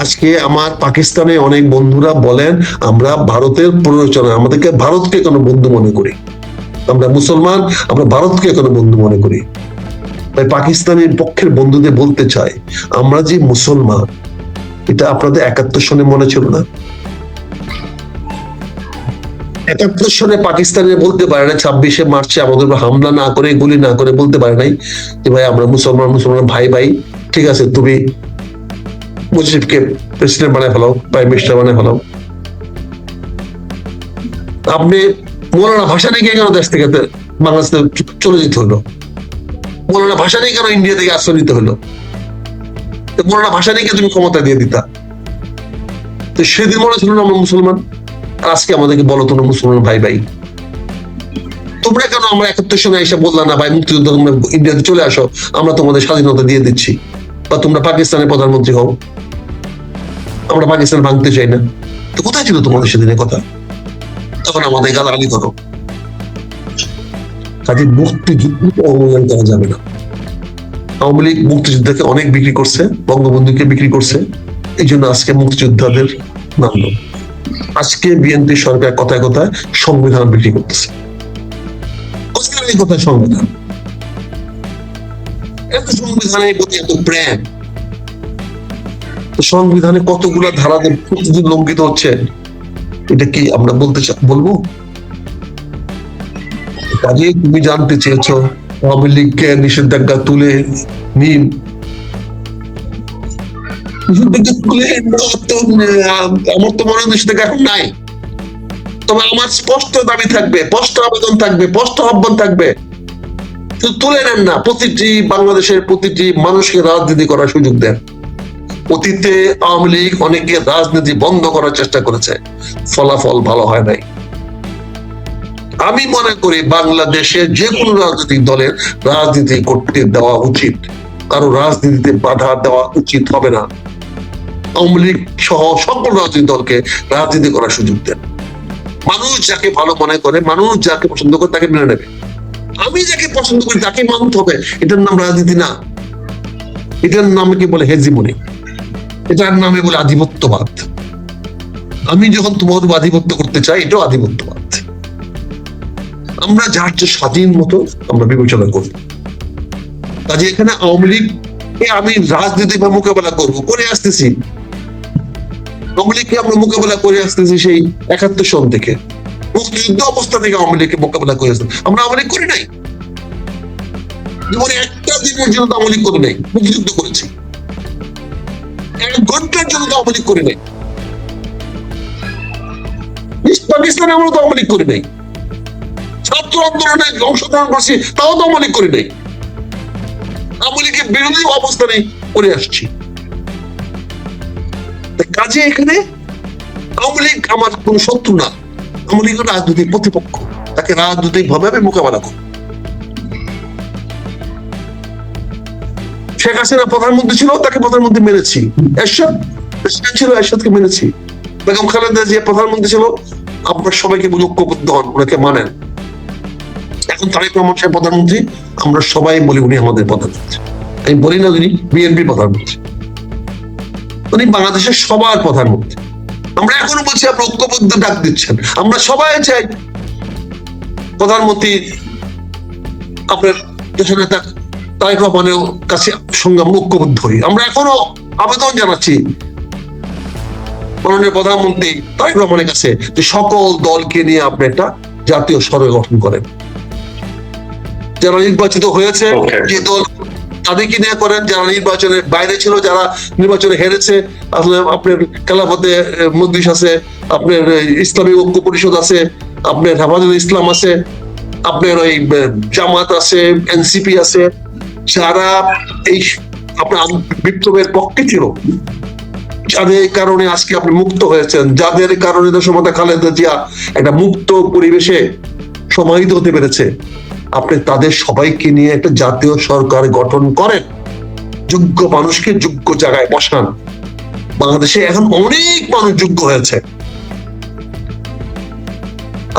Speaker 2: আজকে আমার পাকিস্তানে অনেক বন্ধুরা বলেন আমরা ভারতের প্ররোচনা, আমাদেরকে ভারতকে কোনো বন্ধু মনে করি, আমরা মুসলমান, আমরা ভারতকে কোনো বন্ধু মনে করি। তাই পাকিস্তানের পক্ষের বন্ধুদের বলতে চাই, আমরা যে মুসলমান, এটা আপনাদের 71 সনে মনে ছিল না? 71 সনে পাকিস্তানে বলতে পারে না, 26শে মার্চে আমাদের হামলা না করে, গুলি না করে বলতে পারে নাই যে ভাই আমরা মুসলমান, মুসলমান ভাই ভাই, ঠিক আছে তুমি মুজিবকে প্রেসিডেন্ট বানায় ফেলাও, প্রাইম মিনিস্টার বানায় ফেলাও। আপনি মৌলানা ভাসানীকে কেন দেশ থেকে বাংলাদেশ থেকে চলে যেতে হলো? মৌলানা ভাসানী কেন ইন্ডিয়া থেকে আশ্রয় নিতে হলো? মৌলানা ভাসানীকে তুমি ক্ষমতা দিয়ে দিতা। তো সেদিন মনে ছিল না আমরা মুসলমান, আর আজকে আমাদেরকে বলো তোমরা মুসলমান ভাই ভাই। তোমরা কেন আমরা 71 সনে এসে বললা না ভাই মুক্তিযুদ্ধ তোমরা ইন্ডিয়াতে চলে আসো, আমরা তোমাদের স্বাধীনতা দিয়ে দিচ্ছি, বা তোমরা পাকিস্তানের প্রধানমন্ত্রী হও, আমরা পাকিস্তান ভাঙতে চাই না। তো কোথায় ছিল তোমাদের সেদিনের কথা? তখন আমাদের গালাগালি করো। কাজে মুক্তিযুদ্ধ অবহেলা করা যাবে না। আওয়ামী লীগ মুক্তিযোদ্ধাকে অনেক বিক্রি করছে, বঙ্গবন্ধুকে বিক্রি করছে, এই জন্য আজকে মুক্তিযোদ্ধাদের নামলো। আজকে বিএনপি সরকার কথায় কথায় সংবিধান বিক্রি করতেছে। কথায় সংবিধান, এত সংবিধানের প্রতি এত প্রেম, সংবিধানে কতগুলা ধারাদের প্রতিদিন লঙ্ঘিত হচ্ছে, এটা কি আমরা বলবো? কাজে তুমি জানতে চেয়েছো আওয়ামী লীগকে নিষেধাজ্ঞা তুলে নিন, নিষেধাজ্ঞা তুলে আমার তো মনে হয় নিষেধাজ্ঞা এখন নাই। তবে আমার স্পষ্ট দাবি থাকবে, স্পষ্ট আবেদন থাকবে, স্পষ্ট আহ্বান থাকবে, তুলে নেন না। বাংলাদেশের প্রতিটি মানুষকে রাজনীতি করার সুযোগ দেন। অতীতে আওয়ামী লীগ অনেকে রাজনীতি বন্ধ করার চেষ্টা করেছে, ফলাফল ভালো হয় নাই। আমি মনে করি বাংলাদেশে যে কোনো রাজনৈতিক দলের রাজনীতি করতে দেওয়া উচিত, কারো রাজনীতিতে বাধা দেওয়া উচিত হবে না। আওয়ামী লীগ সহ সকল রাজনৈতিক দলকে রাজনীতি করার সুযোগ দেন। মানুষ যাকে ভালো মনে করে, মানুষ যাকে পছন্দ করে তাকে মেনে নেবে। আমি যাকে পছন্দ করি তাকে মানতে হবে, এটার নাম রাজনীতি না। এটার নাম কি বলে হেজিমনি, এটার নামে বলে আধিপত্যবাদ। আমি যখন তোমার আধিপত্য করতে চাই, এটাও আধিপত্যবাদ। আমরা যার যে স্বাধীন মতো আমরা বিবেচনা করি। কাজে এখানে আওয়ামী লীগ আমি রাজনীতি বা মোকাবেলা করবো করে আসতেছি, আওয়ামী লীগকে আমরা মোকাবেলা করে আসতেছি সেই 71 সন থেকে, মুক্তিযুদ্ধ অবস্থা থেকে আওয়ামী লীগকে মোকাবেলা করে আসতেছি। আমরা আওয়ামী লীগ করি নাই, জীবনে একটা দিনের জন্য আওয়ামী লীগ করি নাই, মুক্তিযুদ্ধ করেছি। 1 ঘন্টার জন্য আওয়ামী লীগ করি নাই। পাকিস্তানে আমরা তো আওয়ামী লীগ করি নাই। ছাত্র আন্দোলনে অংশগ্রহণ করছি, তাও তো আওয়ামী লীগ করি নাই। আওয়ামী লীগের বিরোধী অবস্থানে করে আসছি। কাজে এখানে আওয়ামী লীগ আমার কোন শত্রু না, আওয়ামী লীগ রাজনৈতিক প্রতিপক্ষ, তাকে রাজনৈতিক ভাবে আমি মোকাবেলা করব। শেখ হাসিনা প্রধানমন্ত্রী ছিল, তাকে প্রধানমন্ত্রী মেনেছি। এরশাদ প্রেসিডেন্ট ছিল, এরশাদকে মেনেছি। বেগম খালেদা জিয়া প্রধানমন্ত্রী ছিল, আপনার সবাইকে ঐক্যবদ্ধ হন, ওনাকে মানেন। এখন তারেক রহমান সাহেব প্রধানমন্ত্রী, আমরা সবাই বলি উনি আমাদের প্রধানমন্ত্রী। আমি বলি না উনি বিএনপি প্রধানমন্ত্রী, উনি বাংলাদেশের সবার প্রধানমন্ত্রী। আমরা এখনো বলছি আপনি ঐক্যবদ্ধ ডাক দিচ্ছেন, আমরা সবাই চাই প্রধানমন্ত্রী আপনার দেশের নেতা তারেক রহমানের কাছে সঙ্গে আমরা ঐক্যবদ্ধ হই। আমরা এখনো আবেদন জানাচ্ছি মাননীয় প্রধানমন্ত্রী তারেক রহমানের কাছে যে সকল দলকে নিয়ে আপনি একটা জাতীয় সরকার গঠন করেন। যারা নির্বাচিত হয়েছে যে দল তাদেরকে নিয়ে করেন, যারা নির্বাচনের বাইরে ছিল, যারা নির্বাচনে হেরেছে, আসলে আপনার খেলাফতে মজলিস আছে, আপনার ইসলামী ঐক্য পরিষদ আছে, আপনার হেফাজত ইসলাম আছে, আপনার ওই জামাত আছে, এনসিপি আছে, যারা এই আপনার বিপ্লবের পক্ষে ছিল, যাদের কারণে আজকে আপনি মুক্ত হয়েছেন, যাদের কারণে দেশমাতা খালেদা জিয়া একটা মুক্ত পরিবেশে সমাহিত হতে পেরেছে, আপনি তাদের সবাইকে নিয়ে একটা জাতীয় সরকার গঠন করেন, যোগ্য মানুষকে যোগ্য জায়গায় বসান। বাংলাদেশে এখন অনেক মানুষ যোগ্য হয়েছে।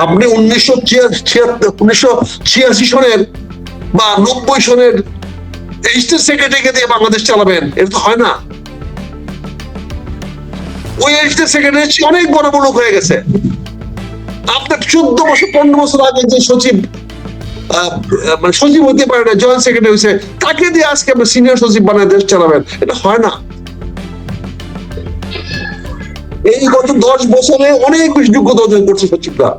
Speaker 2: আপনি 1986 সনের বা 90 সনের স্টেট সেক্রেটারিকে দিয়ে বাংলাদেশ চালাবেন, এটা তো হয় না। ওই স্টেট সেক্রেটারি অনেক বড় বড় হয়ে গেছে। আপনার 14 বছর 15 বছর আগে যে সচিব মানে সচিব হতে পারে না, জয়েন্ট সেক্রেটারি হয়েছে, তাকে দিয়ে আজকে আপনি সিনিয়র সচিব বানায় দেশ চালাবেন, এটা হয় না। এই গত 10 বছরে অনেক বেশি যোগ্যতা অর্জন করছে সচিবরা।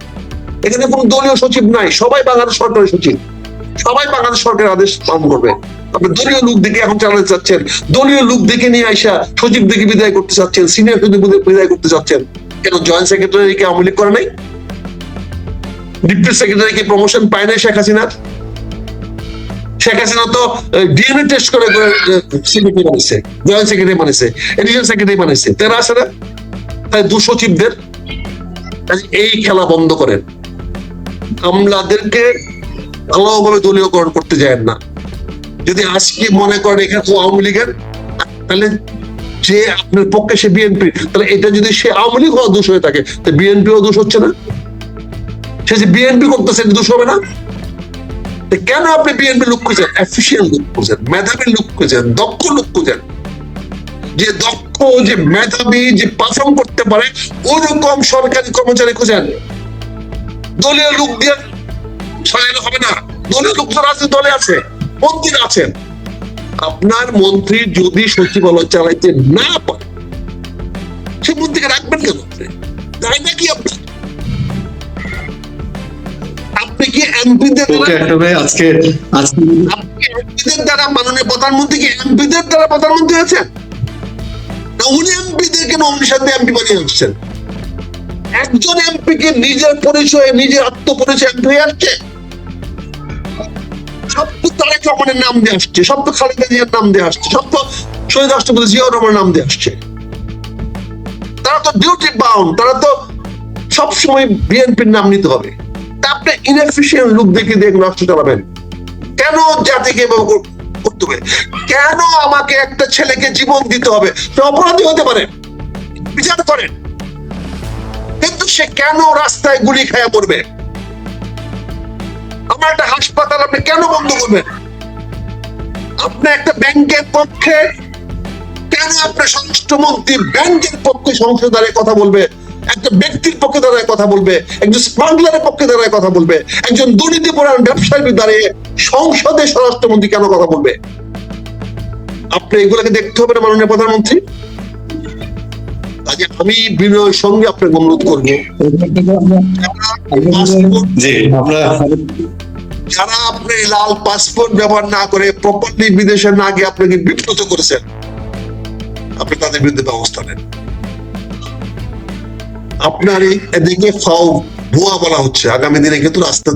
Speaker 2: এখানে কোন দলীয় সচিব নাই, সবাই বাংলাদেশ সরকারের সচিব, সবাই বাংলাদেশ সরকারের আদেশ পালন করবে। আপনি দলীয় লোক দেখে এখন চালাতে চাচ্ছেন, দলীয় লোক দেখে নিয়ে আইসা সচিব দেখে বিদায় করতে চাচ্ছেন, সিনিয়র সচিব বিদায় করতে চাচ্ছেন। কেন জয়েন্ট সেক্রেটারি কে আওয়ামী লীগ করে নাই? ডিপ্টি সেক্রেটারি কি প্রমোশন পায় না শেখ হাসিনার? শেখ হাসিনা তো ডিএনএ টেস্ট করে সেক্রেটারি বানিয়েছে, জয়েন্ট সেক্রেটারি বানিয়েছে, এডিশনাল সেক্রেটারি বানিয়েছে, তারা আসে না? তাই দু সচিবদের এই খেলা বন্ধ করেন। আমলাদেরকে ভালোভাবে দলীয়করণ করতে যায় না। যদি আজকে মনে করেন এখানে আওয়ামী লীগের, তাহলে যে আপনার পক্ষে সে বিএনপি, তাহলে এটা যদি সে আওয়ামী লীগ হওয়া দোষ হয়ে থাকে, তো বিএনপিও দোষ হচ্ছে না? সে যে বিএনপি করতেছে দোষ হবে না? কেন আপনি বিএনপি লোক খুঁজেন? এফিসিয়েন্ট লোক খুঁজেন, মেধাবী লোক খুঁজেন, দক্ষ লোক খুঁজেন, যে দক্ষ, যে মেধাবী, যে পারফর্ম করতে পারে ওরকম সরকারি কর্মচারী খুঁজেন। দলীয় লোক দিয়ে সাজানো হবে না। দলীয় লোক তো রাজনৈতিক দলে আছে, মন্ত্রীরা আছেন। আপনার মন্ত্রী যদি সচিবালয় চালাইতে না পারে, সে মন্ত্রীকে রাখবেন কেন? তাই নাকি আপনি কি এমপিদের দ্বারা মাননীয় প্রধানমন্ত্রী কি এমপিদের দ্বারা প্রধানমন্ত্রী হয়েছেন? না উনি এমপিদেরকে নমিনের সাথে এমপি বানিয়ে আসছেন? একজন এমপি কে নিজের পরিচয়ে, নিজের আত্মপরিচয় এমপি হয়ে আসছে? সব তো তারেক রহমানের নাম দিয়ে আসছে, সব তো খালেদা জিয়ার নাম দিয়ে আসছে, সব তো শহীদ রাষ্ট্রপতি জিয়াউর রহমানের নাম দিয়ে আসছে। তারা তো ডিউটি বাউন্ড, তারা তো সবসময় বিএনপির নাম নিতে হবে। আপনি ইনএফিশিয়েন্ট লোক দেখে দেখুন রাষ্ট্র চালাবেন কেন? জাতিকে করতে হবে কেন? আমাকে একটা ছেলেকে জীবন দিতে হবে, সে অপরাধী হতে পারে, বিচার করেন, কিন্তু সে কেন রাস্তায় গুলি খায়া পড়বে? আমার একটা হাসপাতাল আপনি কেন বন্ধ করবেন? আপনি একটা ব্যাংকের পক্ষে কেন আপনার স্বরাষ্ট্রমন্ত্রী ব্যাংকের পক্ষে সংসদে দাঁড়িয়ে কথা বলবে? একটা ব্যক্তির পক্ষে দাঁড়ায় কথা বলবে, একজন স্মাগলারের পক্ষে দাঁড়ায় কথা বলবে, একজন দুর্নীতিপরায়ণ ব্যবসায়ী দাঁড়িয়ে সংসদে স্বরাষ্ট্রমন্ত্রী কেন কথা বলবে? আপনি এগুলোকে দেখতে হবে না মাননীয় প্রধানমন্ত্রী? আমি বিনয়ের সঙ্গে আপনাকে অনুরোধ করবো, যারা আপনি লাল পাসপোর্ট ব্যবহার না করে প্রপারলি বিদেশে না গিয়ে আপনাকে বিব্রত করেছেন, আপনি তাদের বিরুদ্ধে ব্যবস্থা নেন। আপনার এদিকে ফাও ভুয়া বলা হচ্ছে, আগামী দিনে কিন্তু রাস্তা